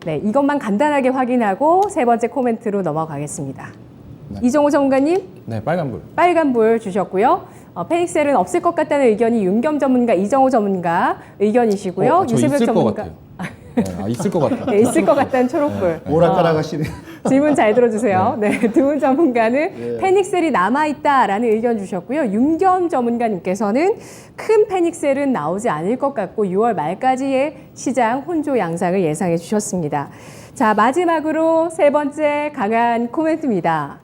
네, 이것만 간단하게 확인하고 세 번째 코멘트로 넘어가겠습니다. 이정우 전문가님, 네, 빨간불. 빨간불 주셨고요. 패닉셀은 없을 것 같다는 의견이 윤겸 전문가, 이정우 전문가 의견이시고요. 저 유세벽 있을 것 전문가. 같아요. 네, 있을 것 같아요. 네, 있을 것 같다는 초록불. 오락가락하시네. 질문 잘 들어주세요. 네, 두 분 전문가는 패닉셀이 남아있다라는 의견 주셨고요. 윤겸 전문가님께서는 큰 패닉셀은 나오지 않을 것 같고 6월 말까지의 시장 혼조 양상을 예상해 주셨습니다. 자, 마지막으로 세 번째 강한 코멘트입니다.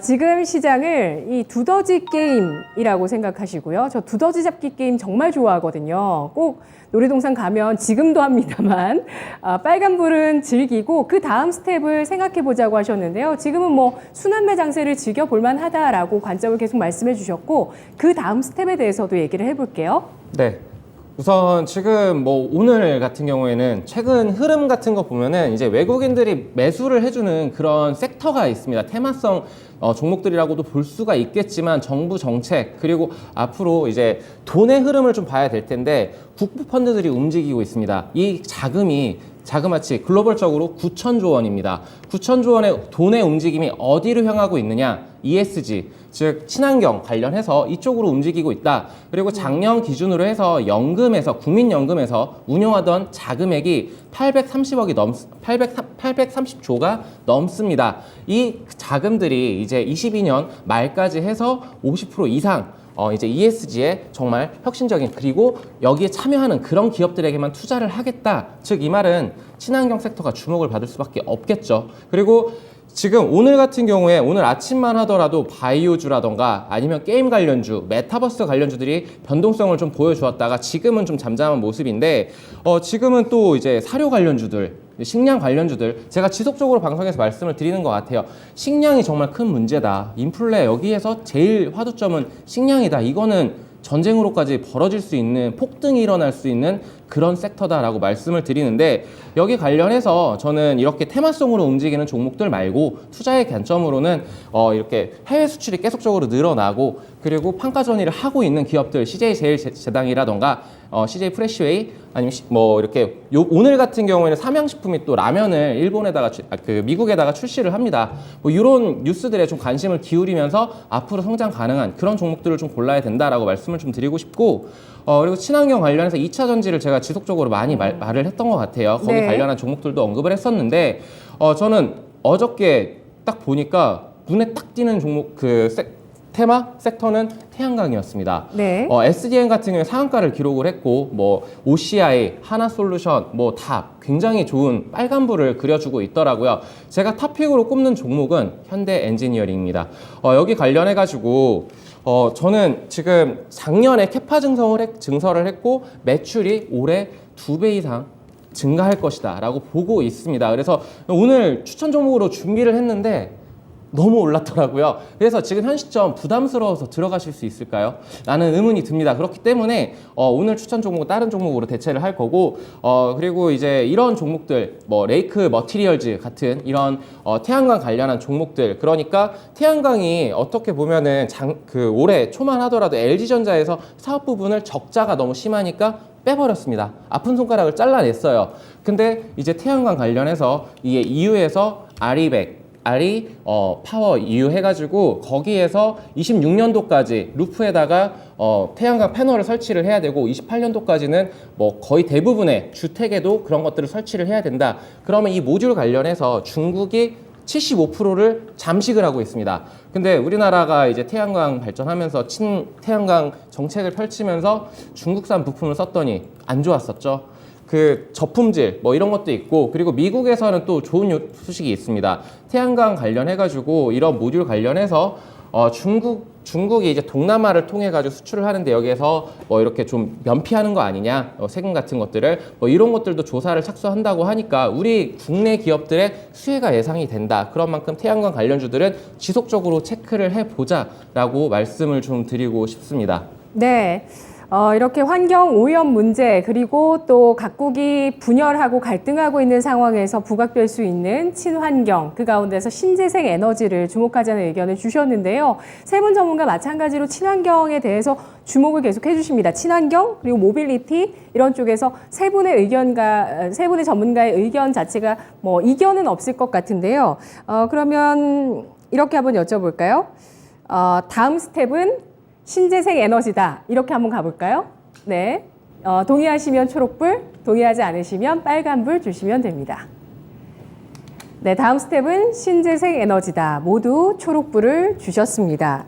지금 시장을 이 두더지 게임이라고 생각하시고요. 저 두더지 잡기 게임 정말 좋아하거든요. 꼭 놀이동산 가면 지금도 합니다만 빨간불은 즐기고 그 다음 스텝을 생각해 보자고 하셨는데요. 지금은 뭐 순환매 장세를 즐겨볼 만하다라고 관점을 계속 말씀해 주셨고 그 다음 스텝에 대해서도 얘기를 해볼게요. 네. 우선 지금 뭐 오늘 같은 경우에는 최근 흐름 같은 거 보면은 이제 외국인들이 매수를 해주는 그런 섹터가 있습니다. 테마성 종목들이라고도 볼 수가 있겠지만 정부 정책 그리고 앞으로 이제 돈의 흐름을 좀 봐야 될 텐데 국부 펀드들이 움직이고 있습니다. 이 자그마치 글로벌적으로 9천조 원입니다. 9천조 원의 돈의 움직임이 어디로 향하고 있느냐? ESG, 즉 친환경 관련해서 이쪽으로 움직이고 있다. 그리고 작년 기준으로 해서 국민연금에서 운용하던 자금액이 830조가 넘습니다. 이 자금들이 이제 22년 말까지 해서 50% 이상 이제 ESG에 정말 혁신적인 그리고 여기에 참여하는 그런 기업들에게만 투자를 하겠다. 즉 이 말은 친환경 섹터가 주목을 받을 수밖에 없겠죠. 그리고 지금 오늘 같은 경우에 오늘 아침만 하더라도 바이오주라던가 아니면 게임 관련주, 메타버스 관련주들이 변동성을 좀 보여주었다가 지금은 좀 잠잠한 모습인데 지금은 또 이제 사료 관련주들, 식량 관련주들 제가 지속적으로 방송에서 말씀을 드리는 것 같아요. 식량이 정말 큰 문제다. 인플레 여기에서 제일 화두점은 식량이다. 이거는 전쟁으로까지 벌어질 수 있는 폭등이 일어날 수 있는 그런 섹터다라고 말씀을 드리는데, 여기 관련해서 저는 이렇게 테마성으로 움직이는 종목들 말고 투자의 관점으로는 이렇게 해외 수출이 계속적으로 늘어나고, 그리고 판가 전이를 하고 있는 기업들, CJ 제일제당이라던가 CJ 프레시웨이, 아니면 뭐 이렇게 오늘 같은 경우에는 삼양식품이 또 라면을 일본에다가 미국에다가 출시를 합니다. 뭐 이런 뉴스들에 좀 관심을 기울이면서 앞으로 성장 가능한 그런 종목들을 좀 골라야 된다라고 말씀을 좀 드리고 싶고, 그리고 친환경 관련해서 2차 전지를 제가 지속적으로 많이 말을 했던 것 같아요. 거기 네. 관련한 종목들도 언급을 했었는데, 저는 어저께 딱 보니까 눈에 딱 띄는 종목 테마 섹터는 태양광이었습니다. 네. SDN 같은 경우에 상한가를 기록을 했고, 뭐 OCI, 하나솔루션 뭐 다 굉장히 좋은 빨간불을 그려주고 있더라고요. 제가 탑픽으로 꼽는 종목은 현대 엔지니어링입니다. 여기 관련해 가지고 저는 지금 작년에 캐파 증설을 했고, 매출이 올해 2배 이상 증가할 것이다 라고 보고 있습니다. 그래서 오늘 추천 종목으로 준비를 했는데 너무 올랐더라고요. 그래서 지금 현 시점 부담스러워서 들어가실 수 있을까요? 라는 의문이 듭니다. 그렇기 때문에 오늘 추천 종목은 다른 종목으로 대체를 할 거고, 그리고 이제 이런 종목들, 뭐 레이크 머티리얼즈 같은 이런 태양광 관련한 종목들, 그러니까 태양광이 어떻게 보면은 올해 초만 하더라도 LG전자에서 사업 부분을 적자가 너무 심하니까 빼버렸습니다. 아픈 손가락을 잘라냈어요. 근데 이제 태양광 관련해서 이게 EU에서 파워 EU 해가지고 거기에서 26년도까지 루프에다가 태양광 패널을 설치를 해야 되고, 28년도까지는 뭐 거의 대부분의 주택에도 그런 것들을 설치를 해야 된다. 그러면 이 모듈 관련해서 중국이 75%를 잠식을 하고 있습니다. 근데 우리나라가 이제 태양광 발전하면서 친태양광 정책을 펼치면서 중국산 부품을 썼더니 안 좋았었죠. 그 저품질 뭐 이런 것도 있고, 그리고 미국에서는 또 좋은 소식이 있습니다. 태양광 관련해가지고 이런 모듈 관련해서 중국이 이제 동남아를 통해 가지고 수출을 하는데, 여기에서 뭐 이렇게 좀 면피하는 거 아니냐, 세금 같은 것들을 뭐 이런 것들도 조사를 착수한다고 하니까 우리 국내 기업들의 수혜가 예상이 된다. 그런 만큼 태양광 관련주들은 지속적으로 체크를 해보자라고 말씀을 좀 드리고 싶습니다. 네. 이렇게 환경 오염 문제, 그리고 또 각국이 분열하고 갈등하고 있는 상황에서 부각될 수 있는 친환경, 그 가운데서 신재생 에너지를 주목하자는 의견을 주셨는데요. 세 분 전문가 마찬가지로 친환경에 대해서 주목을 계속 해주십니다. 친환경, 그리고 모빌리티, 이런 쪽에서 세 분의 전문가의 의견 자체가 뭐 이견은 없을 것 같은데요. 그러면 이렇게 한번 여쭤볼까요? 다음 스텝은 신재생 에너지다. 이렇게 한번 가볼까요? 네. 동의하시면 초록불, 동의하지 않으시면 빨간불 주시면 됩니다. 네, 다음 스텝은 신재생 에너지다. 모두 초록불을 주셨습니다.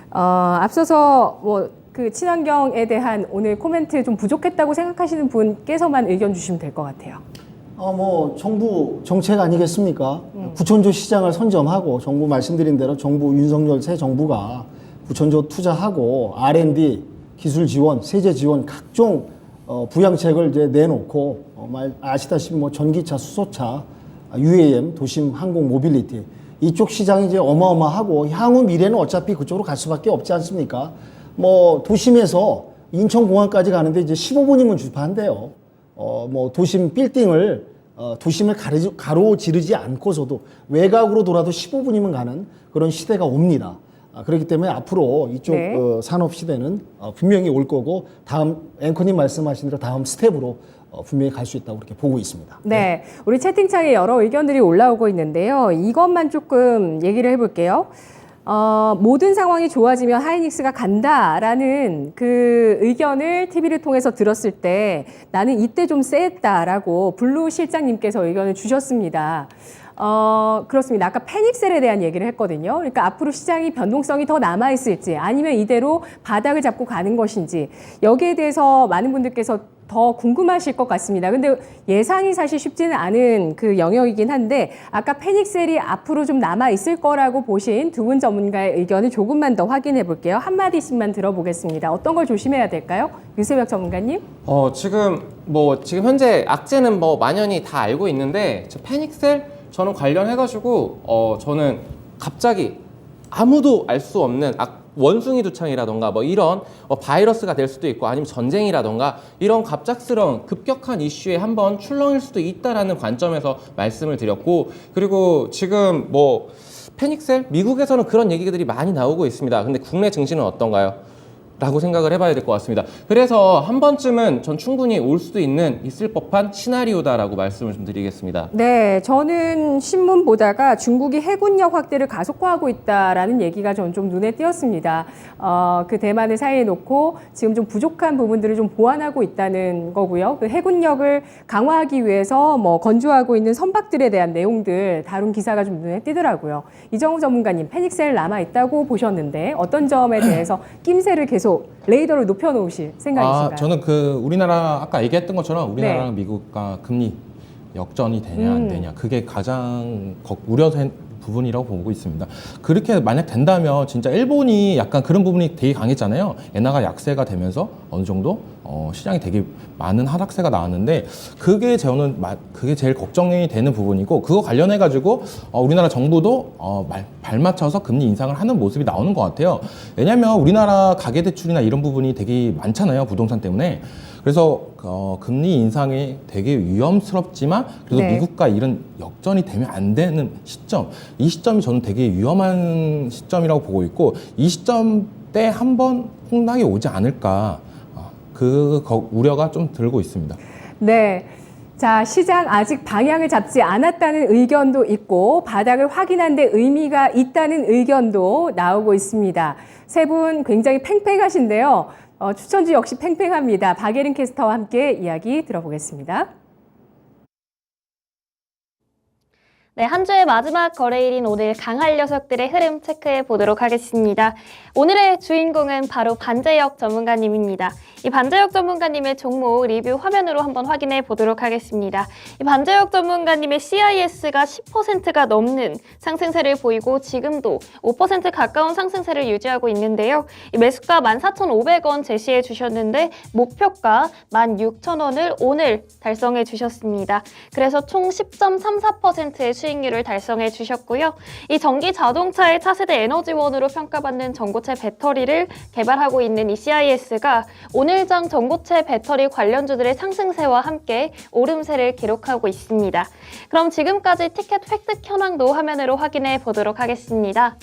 앞서서 그 친환경에 대한 오늘 코멘트 좀 부족했다고 생각하시는 분께서만 의견 주시면 될 것 같아요. 정부 정책 아니겠습니까? 구천조 시장을 선점하고, 정부 말씀드린 대로 정부 윤석열 새 정부가 구천조 투자하고 R&D, 기술 지원, 세제 지원 각종 부양책을 이제 내놓고, 아시다시피 뭐 전기차, 수소차, UAM, 도심 항공 모빌리티, 이쪽 시장이 이제 어마어마하고, 향후 미래는 어차피 그쪽으로 갈 수밖에 없지 않습니까? 뭐 도심에서 인천공항까지 가는데 이제 15분이면 주파한대요. 뭐 도심 빌딩을 도심을 가로지르지 않고서도 외곽으로 돌아도 15분이면 가는 그런 시대가 옵니다. 그렇기 때문에 앞으로 이쪽 네. 산업 시대는 분명히 올 거고, 다음 앵커님 말씀하신 대로 다음 스텝으로 분명히 갈 수 있다고 그렇게 보고 있습니다. 네, 우리 채팅창에 여러 의견들이 올라오고 있는데요. 이것만 조금 얘기를 해볼게요. 모든 상황이 좋아지면 하이닉스가 간다라는 그 의견을 TV를 통해서 들었을 때 나는 이때 좀 쎄했다라고 블루 실장님께서 의견을 주셨습니다. 그렇습니다. 아까 패닉셀에 대한 얘기를 했거든요. 그러니까 앞으로 시장이 변동성이 더 남아있을지, 아니면 이대로 바닥을 잡고 가는 것인지, 여기에 대해서 많은 분들께서 더 궁금하실 것 같습니다. 근데 예상이 사실 쉽지는 않은 그 영역이긴 한데, 아까 패닉셀이 앞으로 좀 남아있을 거라고 보신 두 분 전문가의 의견을 조금만 더 확인해 볼게요. 한마디씩만 들어보겠습니다. 어떤 걸 조심해야 될까요? 유세벽 전문가님? 지금 현재 악재는 뭐 만연히 다 알고 있는데, 패닉셀 저는 관련해가지고 저는 갑자기 아무도 알 수 없는 원숭이 두창이라던가 뭐 이런 바이러스가 될 수도 있고 아니면 전쟁이라던가 이런 갑작스러운 급격한 이슈에 한번 출렁일 수도 있다라는 관점에서 말씀을 드렸고, 그리고 지금 뭐 패닉셀? 미국에서는 그런 얘기들이 많이 나오고 있습니다. 근데 국내 증시는 어떤가요? 라고 생각을 해봐야 될 것 같습니다. 그래서 한 번쯤은 전 충분히 올 수도 있을 법한 시나리오다라고 말씀을 좀 드리겠습니다. 네, 저는 신문 보다가 중국이 해군력 확대를 가속화하고 있다라는 얘기가 전 좀 눈에 띄었습니다. 그 대만을 사이에 놓고 지금 좀 부족한 부분들을 좀 보완하고 있다는 거고요. 그 해군력을 강화하기 위해서 뭐 건조하고 있는 선박들에 대한 내용들 다룬 기사가 좀 눈에 띄더라고요. 이정우 전문가님, 패닉셀 남아 있다고 보셨는데 어떤 점에 대해서 낌새를 계속 레이더를 높여놓으실 생각이신가요? 저는 우리나라 아까 얘기했던 것처럼 우리나라랑 미국과 금리 역전이 되냐 안 되냐 그게 가장 우려된 부분이라고 보고 있습니다. 그렇게 만약 된다면 진짜 일본이 약간 그런 부분이 되게 강했잖아요. 엔화가 약세가 되면서 어느 정도 시장이 되게 많은 하락세가 나왔는데 그게 제일 걱정이 되는 부분이고, 그거 관련해 가지고 우리나라 정부도 발맞춰서 금리 인상을 하는 모습이 나오는 것 같아요. 왜냐하면 우리나라 가계대출이나 이런 부분이 되게 많잖아요, 부동산 때문에. 그래서 금리 인상이 되게 위험스럽지만 그래도 네. 미국과 이런 역전이 되면 안 되는 시점, 이 시점이 저는 되게 위험한 시점이라고 보고 있고, 이 시점 때 한번 폭락이 오지 않을까, 우려가 좀 들고 있습니다. 네. 자, 시장 아직 방향을 잡지 않았다는 의견도 있고 바닥을 확인한 데 의미가 있다는 의견도 나오고 있습니다. 세 분 굉장히 팽팽하신데요. 추천주 역시 팽팽합니다. 박예린 캐스터와 함께 이야기 들어보겠습니다. 네, 한 주의 마지막 거래일인 오늘 강할 녀석들의 흐름 체크해 보도록 하겠습니다. 오늘의 주인공은 바로 반재혁 전문가님입니다. 이 반재혁 전문가님의 종목 리뷰 화면으로 한번 확인해 보도록 하겠습니다. 이 반재혁 전문가님의 CIS가 10%가 넘는 상승세를 보이고 지금도 5% 가까운 상승세를 유지하고 있는데요. 이 매수가 14,500원 제시해 주셨는데 목표가 16,000원을 오늘 달성해 주셨습니다. 그래서 총 10.34%의 수익률을 달성해 주셨고요. 이 전기 자동차의 차세대 에너지원으로 평가받는 전고체 배터리를 개발하고 있는 이 CIS가 오늘장 전고체 배터리 관련주들의 상승세와 함께 오름세를 기록하고 있습니다. 그럼 지금까지 티켓 획득 현황도 화면으로 확인해 보도록 하겠습니다.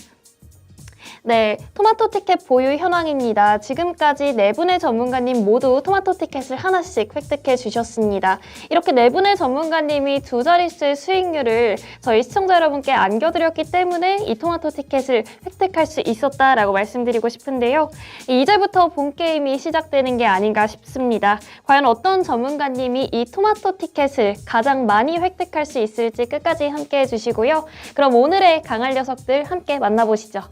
네, 토마토 티켓 보유 현황입니다. 지금까지 네 분의 전문가님 모두 토마토 티켓을 하나씩 획득해 주셨습니다. 이렇게 네 분의 전문가님이 두 자릿수의 수익률을 저희 시청자 여러분께 안겨드렸기 때문에 이 토마토 티켓을 획득할 수 있었다라고 말씀드리고 싶은데요. 이제부터 본 게임이 시작되는 게 아닌가 싶습니다. 과연 어떤 전문가님이 이 토마토 티켓을 가장 많이 획득할 수 있을지 끝까지 함께 해주시고요. 그럼 오늘의 강할 녀석들 함께 만나보시죠.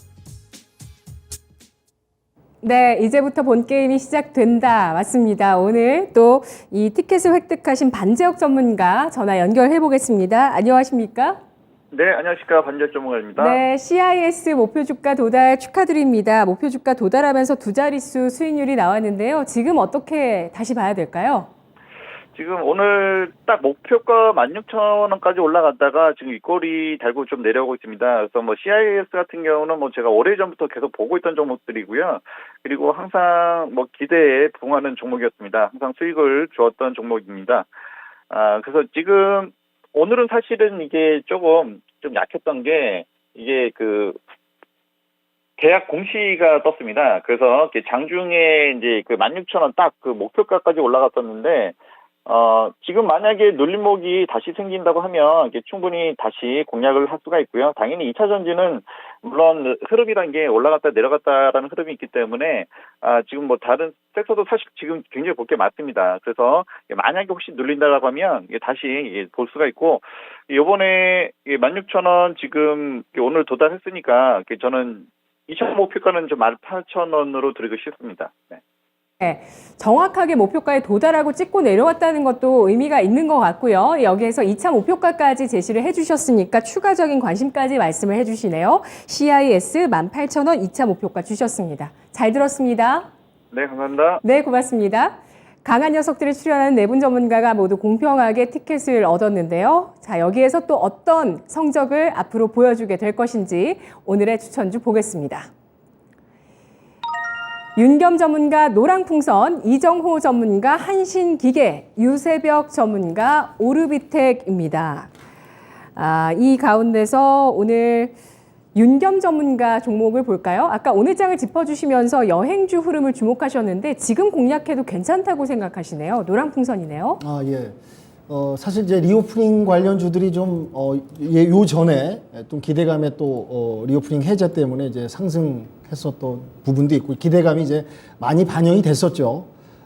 네, 이제부터 본 게임이 시작된다. 맞습니다. 오늘 또 이 티켓을 획득하신 반재혁 전문가 전화 연결해 보겠습니다. 안녕하십니까? 네, 안녕하십니까. 반재혁 전문가입니다. 네, CIS 목표 주가 도달 축하드립니다. 목표 주가 도달하면서 두 자릿수 수익률이 나왔는데요. 지금 어떻게 다시 봐야 될까요? 지금 오늘 딱 목표가 16,000원까지 올라갔다가 지금 윗꼬리 달고 좀 내려오고 있습니다. 그래서 뭐 CIS 같은 경우는 뭐 제가 오래전부터 계속 보고 있던 종목들이고요. 그리고 항상 뭐 기대에 부응하는 종목이었습니다. 항상 수익을 주었던 종목입니다. 그래서 지금 오늘은 사실은 이게 좀 약했던 게 이게 계약 공시가 떴습니다. 그래서 장중에 이제 16,000원 딱 그 목표가까지 올라갔었는데 지금 만약에 눌림목이 다시 생긴다고 하면 충분히 다시 공략을 할 수가 있고요. 당연히 2차 전지는 물론 흐름이란 게 올라갔다 내려갔다라는 흐름이 있기 때문에 지금 뭐 다른 섹터도 사실 지금 굉장히 볼 게 많습니다. 그래서 만약에 혹시 눌린다라고 하면 다시 볼 수가 있고, 이번에 16,000원 지금 오늘 도달했으니까 저는 2차 목표가는 좀 18,000원으로 드리고 싶습니다. 네. 네, 정확하게 목표가에 도달하고 찍고 내려왔다는 것도 의미가 있는 것 같고요. 여기에서 2차 목표가까지 제시를 해주셨으니까 추가적인 관심까지 말씀을 해주시네요. CIS 18,000원 2차 목표가 주셨습니다. 잘 들었습니다. 네, 감사합니다. 네, 고맙습니다. 강한 녀석들이 출연하는 네 분 전문가가 모두 공평하게 티켓을 얻었는데요. 자, 여기에서 또 어떤 성적을 앞으로 보여주게 될 것인지 오늘의 추천주 보겠습니다. 윤겸 전문가 노랑풍선, 이정호 전문가 한신기계, 유세벽 전문가 오르비텍입니다. 이 가운데서 오늘 윤겸 전문가 종목을 볼까요? 아까 오늘 장을 짚어주시면서 여행주 흐름을 주목하셨는데 지금 공략해도 괜찮다고 생각하시네요. 노랑풍선이네요. 예. 사실 이제 리오프닝 관련주들이 좀, 요 전에 좀 기대감에 또, 리오프닝 해제 때문에 이제 상승했었던 부분도 있고, 기대감이 이제 많이 반영이 됐었죠.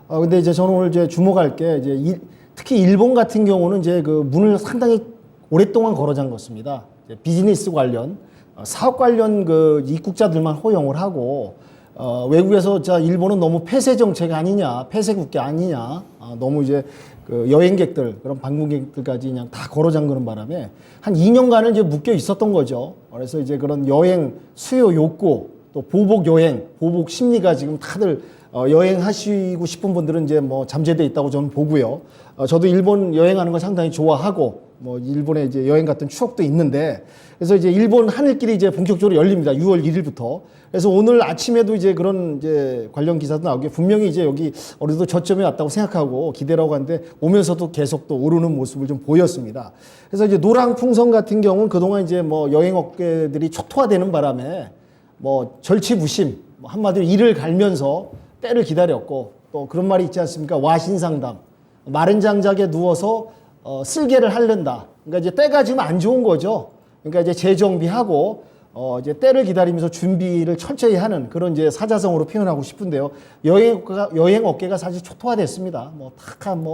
근데 이제 저는 오늘 이제 주목할 게 이제 특히 일본 같은 경우는 이제 그 문을 상당히 오랫동안 걸어 잠궜습니다. 비즈니스 관련, 사업 관련 그 입국자들만 허용을 하고, 외국에서 자, 일본은 너무 폐쇄 정책 아니냐, 폐쇄 국가 아니냐, 너무 이제 그 여행객들, 그런 방문객들까지 그냥 다 걸어 잠그는 바람에 한 2년간은 이제 묶여 있었던 거죠. 그래서 이제 그런 여행 수요 욕구, 또 보복 여행, 보복 심리가 지금 다들 여행하시고 싶은 분들은 이제 뭐 잠재돼 있다고 저는 보고요. 저도 일본 여행하는 걸 상당히 좋아하고, 뭐 일본에 이제 여행 갔던 추억도 있는데, 그래서 이제 일본 하늘길이 이제 본격적으로 열립니다. 6월 1일부터. 그래서 오늘 아침에도 이제 그런 이제 관련 기사도 나오게 분명히 이제 여기 어느 정도 저점에 왔다고 생각하고 기대라고 하는데 오면서도 계속 또 오르는 모습을 좀 보였습니다. 그래서 이제 노랑풍선 같은 경우는 그동안 이제 뭐 여행 업계들이 초토화되는 바람에 뭐 절치부심, 뭐 한마디로 이를 갈면서 때를 기다렸고, 또 그런 말이 있지 않습니까? 와신상담. 마른 장작에 누워서 쓸개를 핥는다. 그러니까 이제 때가 지금 안 좋은 거죠. 그러니까 이제 재정비하고 이제 때를 기다리면서 준비를 철저히 하는 그런 이제 사자성어로 표현하고 싶은데요. 여행 업계가 사실 초토화됐습니다. 뭐 탁한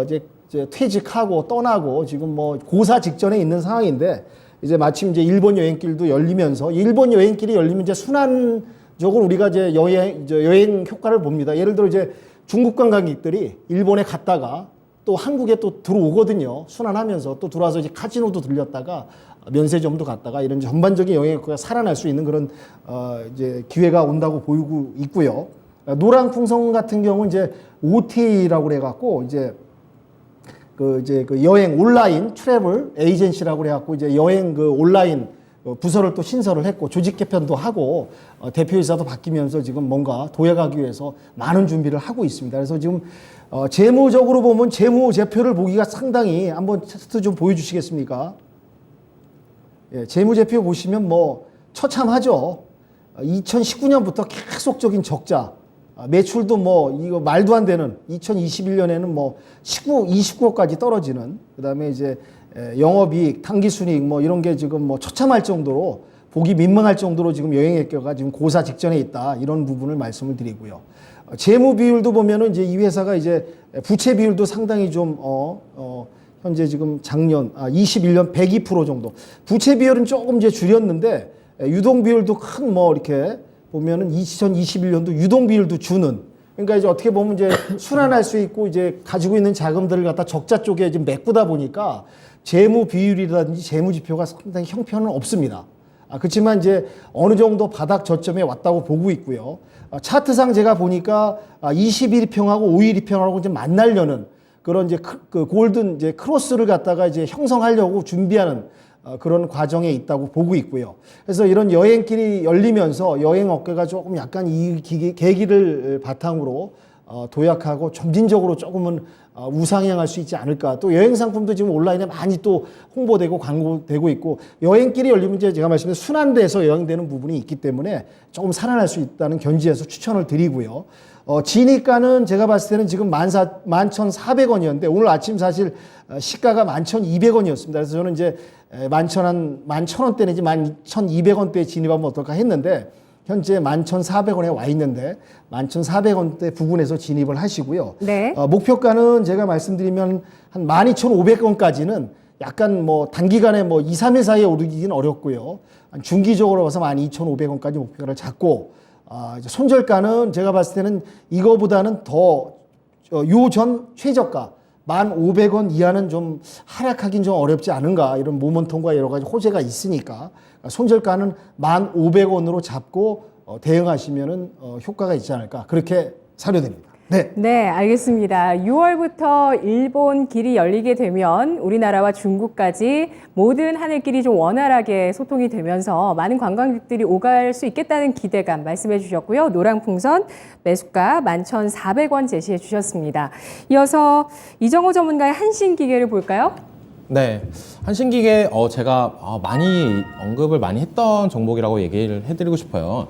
이제 퇴직하고 떠나고 지금 뭐 고사 직전에 있는 상황인데, 이제 마침 이제 일본 여행길도 열리면서, 일본 여행길이 열리면 이제 순환적으로 우리가 이제 여행 효과를 봅니다. 예를 들어 이제 중국 관광객들이 일본에 갔다가 또 한국에 또 들어오거든요. 순환하면서 또 들어와서 이제 카지노도 들렸다가 면세점도 갔다가 이런 전반적인 여행효과가 살아날 수 있는 그런 이제 기회가 온다고 보이고 있고요. 노랑풍선 같은 경우는 이제 OTA라고 그래갖고 이제 그 여행 온라인 트래블 에이전시라고 그래갖고 이제 여행 그 온라인 부서를 또 신설을 했고 조직 개편도 하고 대표이사도 바뀌면서 지금 뭔가 도약하기 위해서 많은 준비를 하고 있습니다. 그래서 지금 재무적으로 보면 재무제표를 보기가 상당히, 한번 차트 좀 보여주시겠습니까? 예, 재무제표 보시면 뭐 처참하죠. 2019년부터 계속적인 적자, 매출도 뭐 이거 말도 안 되는 2021년에는 뭐 29억까지 떨어지는, 그다음에 이제 영업이익, 당기순이익 뭐 이런 게 지금 뭐 처참할 정도로 보기 민망할 정도로 지금 여행업계가 지금 고사 직전에 있다, 이런 부분을 말씀을 드리고요. 재무 비율도 보면은 이제 이 회사가 이제 부채 비율도 상당히 좀 현재 지금 작년 21년 102% 정도. 부채 비율은 조금 이제 줄였는데 유동 비율도 큰 뭐 이렇게 보면은 2021년도 유동 비율도 주는. 그러니까 이제 어떻게 보면 이제 순환할 수 있고 이제 가지고 있는 자금들을 갖다 적자 쪽에 지금 메꾸다 보니까 재무 비율이라든지 재무 지표가 상당히 형편은 없습니다. 그렇지만 이제 어느 정도 바닥 저점에 왔다고 보고 있고요. 차트상 제가 보니까 21일평하고 5일이평하고 이제 만나려는 그런 이제 그 골든 이제 크로스를 갖다가 이제 형성하려고 준비하는 그런 과정에 있다고 보고 있고요. 그래서 이런 여행길이 열리면서 여행 업계가 조금 약간 이 계기를 바탕으로 도약하고 점진적으로 조금은 우상향할 수 있지 않을까. 또 여행 상품도 지금 온라인에 많이 또 홍보되고 광고되고 있고, 여행길이 열리면 이제 제가 말씀드린 순환돼서 여행되는 부분이 있기 때문에 조금 살아날 수 있다는 견지에서 추천을 드리고요. 진입가는 제가 봤을 때는 지금 11,400원이었는데 오늘 아침 사실 시가가 11,200원이었습니다. 그래서 저는 이제 11,000원대 내지 11,200원대에 진입하면 어떨까 했는데, 현재 11,400원에 와 있는데 11,400원대 부근에서 진입을 하시고요. 네. 목표가는 제가 말씀드리면 한 12,500원까지는 약간 뭐 단기간에 뭐 2, 3일 사이에 오르기는 어렵고요. 중기적으로 봐서 12,500원까지 목표가를 잡고, 이제 손절가는 제가 봤을 때는 이거보다는 더 요전 최저가 1,500원 이하는 좀 하락하긴 좀 어렵지 않은가, 이런 모멘텀과 여러 가지 호재가 있으니까 손절가는 1,500원으로 잡고 대응하시면은 효과가 있지 않을까, 그렇게 사료됩니다. 네, 알겠습니다. 6월부터 일본 길이 열리게 되면 우리나라와 중국까지 모든 하늘길이 좀 원활하게 소통이 되면서 많은 관광객들이 오갈 수 있겠다는 기대감 말씀해 주셨고요. 노랑풍선 매수가 11,400원 제시해 주셨습니다. 이어서 이정호 전문가의 한신기계를 볼까요? 네, 한신기계 제가 많이 언급을 많이 했던 종목이라고 얘기를 해드리고 싶어요.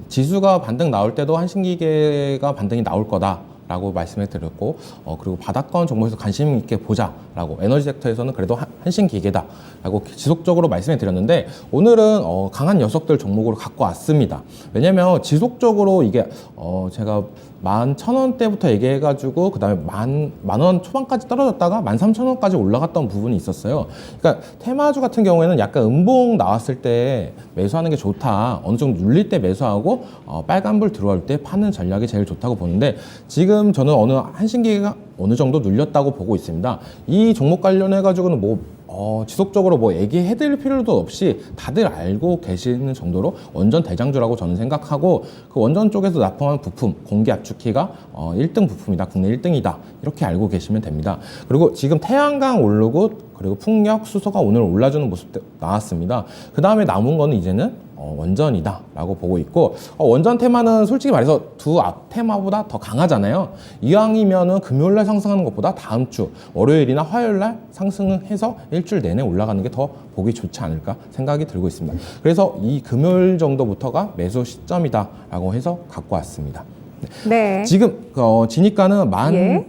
지수가 반등 나올 때도 한신기계가 반등이 나올 거다라고 말씀을 드렸고, 그리고 바닥권 종목에서 관심 있게 보자라고, 에너지 섹터에서는 그래도 한신기계다라고 지속적으로 말씀을 드렸는데, 오늘은 강한 녀석들 종목으로 갖고 왔습니다. 왜냐면 지속적으로 이게 제가 11,000원대부터 얘기해가지고 그 다음에 만원 초반까지 떨어졌다가 13,000원까지 올라갔던 부분이 있었어요. 그러니까 테마주 같은 경우에는 약간 음봉 나왔을 때 매수하는 게 좋다, 어느 정도 눌릴 때 매수하고 빨간불 들어올 때 파는 전략이 제일 좋다고 보는데, 지금 저는 어느 한신기계가 어느 정도 눌렸다고 보고 있습니다. 이 종목 관련해가지고는 지속적으로 얘기해드릴 필요도 없이 다들 알고 계시는 정도로 원전 대장주라고 저는 생각하고, 그 원전 쪽에서 납품한 부품, 공기 압축기가 1등 부품이다, 국내 1등이다, 이렇게 알고 계시면 됩니다. 그리고 지금 태양광 오르고, 그리고 풍력, 수소가 오늘 올라주는 모습 나왔습니다. 그 다음에 남은 거는 이제는 원전이다 라고 보고 있고, 원전 테마는 솔직히 말해서 두 앞 테마보다 더 강하잖아요. 이왕이면은 금요일날 상승하는 것보다 다음 주 월요일이나 화요일날 상승해서 일주일 내내 올라가는 게 더 보기 좋지 않을까 생각이 들고 있습니다. 그래서 이 금요일 정도부터가 매수 시점이다 라고 해서 갖고 왔습니다. 네. 지금 지니가는 예.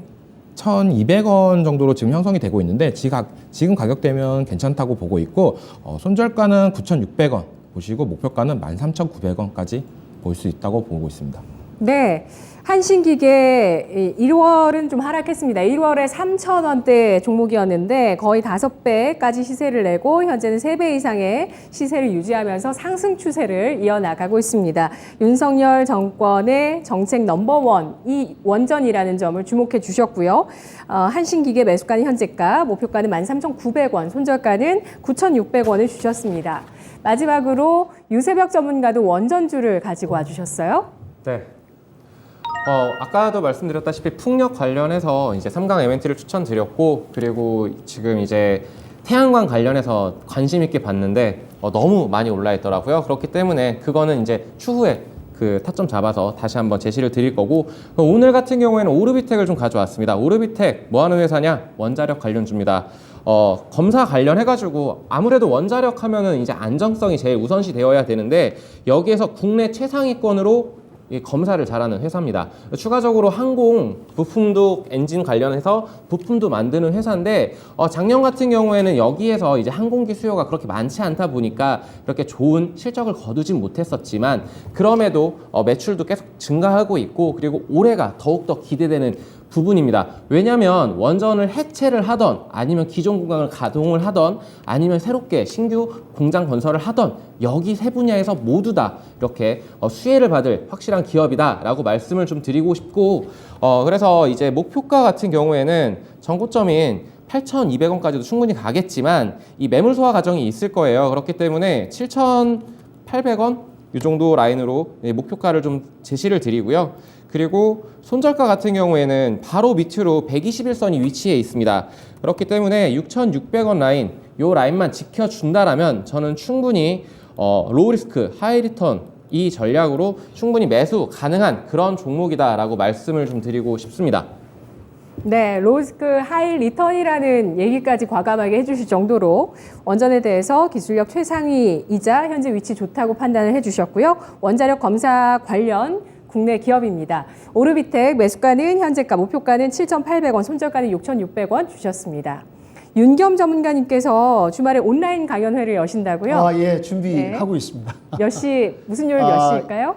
11,200원 정도로 지금 형성이 되고 있는데, 지금 가격대면 괜찮다고 보고 있고, 손절가는 9,600원 보시고 목표가는 13,900원까지 볼 수 있다고 보고 있습니다. 네. 한신기계 1월은 좀 하락했습니다. 1월에 3,000원대 종목이었는데 거의 5배까지 시세를 내고 현재는 3배 이상의 시세를 유지하면서 상승 추세를 이어나가고 있습니다. 윤석열 정권의 정책 넘버원, 이 원전이라는 점을 주목해 주셨고요. 한신기계 매수가는 현재가, 목표가는 13,900원, 손절가는 9,600원을 주셨습니다. 마지막으로 유세벽 전문가도 원전주를 가지고 와주셨어요. 네. 아까도 말씀드렸다시피 풍력 관련해서 이제 3강 MNT를 추천드렸고, 그리고 지금 이제 태양광 관련해서 관심 있게 봤는데 너무 많이 올라 있더라고요. 그렇기 때문에 그거는 이제 추후에 그 타점 잡아서 다시 한번 제시를 드릴 거고, 오늘 같은 경우에는 오르비텍을 좀 가져왔습니다. 오르비텍 뭐 하는 회사냐? 원자력 관련주입니다. 검사 관련해가지고 아무래도 원자력 하면은 이제 안정성이 제일 우선시 되어야 되는데, 여기에서 국내 최상위권으로 이 검사를 잘하는 회사입니다. 추가적으로 항공 부품도 엔진 관련해서 부품도 만드는 회사인데, 작년 같은 경우에는 여기에서 이제 항공기 수요가 그렇게 많지 않다 보니까 그렇게 좋은 실적을 거두진 못했었지만, 그럼에도 매출도 계속 증가하고 있고, 그리고 올해가 더욱더 기대되는 부분입니다. 왜냐하면 원전을 해체를 하던, 아니면 기존 공장을 가동을 하던, 아니면 새롭게 신규 공장 건설을 하던, 여기 세 분야에서 모두 다 이렇게 수혜를 받을 확실한 기업이다라고 말씀을 좀 드리고 싶고, 그래서 이제 목표가 같은 경우에는 전고점인 8,200원까지도 충분히 가겠지만 이 매물 소화 과정이 있을 거예요. 그렇기 때문에 7,800원 이 정도 라인으로 목표가를 좀 제시를 드리고요. 그리고 손절가 같은 경우에는 바로 밑으로 121선이 위치해 있습니다. 그렇기 때문에 6,600원 라인, 요 라인만 지켜준다라면 저는 충분히 로우 리스크, 하이 리턴 이 전략으로 충분히 매수 가능한 그런 종목이다라고 말씀을 좀 드리고 싶습니다. 네, 로스크 하이 리턴이라는 얘기까지 과감하게 해주실 정도로 원전에 대해서 기술력 최상위이자 현재 위치 좋다고 판단을 해주셨고요. 원자력 검사 관련 국내 기업입니다. 오르비텍 매수가는 현재가, 목표가는 7,800원, 손절가는 6,600원 주셨습니다. 윤겸 전문가님께서 주말에 온라인 강연회를 여신다고요? 예, 준비하고 네. 있습니다. 몇 시, 무슨 요일 몇 시일까요?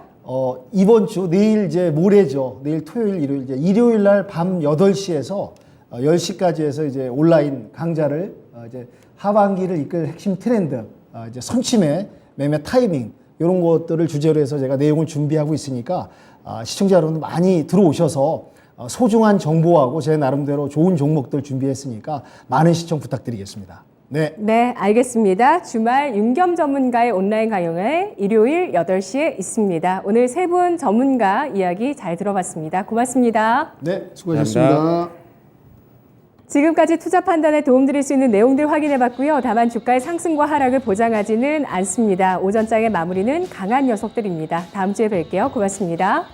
이번 주 내일 이제 모레죠. 내일 토요일, 일요일, 이제 일요일 날 밤 8시에서 10시까지 해서 이제 온라인 강좌를 이제 하반기를 이끌 핵심 트렌드, 이제 선침해, 매매 타이밍 이런 것들을 주제로 해서 제가 내용을 준비하고 있으니까 시청자 여러분 많이 들어오셔서 소중한 정보하고 제 나름대로 좋은 종목들 준비했으니까 많은 시청 부탁드리겠습니다. 네. 네, 알겠습니다. 주말 윤겸 전문가의 온라인 강연회 일요일 8시에 있습니다. 오늘 세 분 전문가 이야기 잘 들어봤습니다. 고맙습니다. 네, 수고하셨습니다. 지금까지 투자 판단에 도움드릴 수 있는 내용들 확인해봤고요. 다만 주가의 상승과 하락을 보장하지는 않습니다. 오전장의 마무리는 강한 녀석들입니다. 다음 주에 뵐게요. 고맙습니다.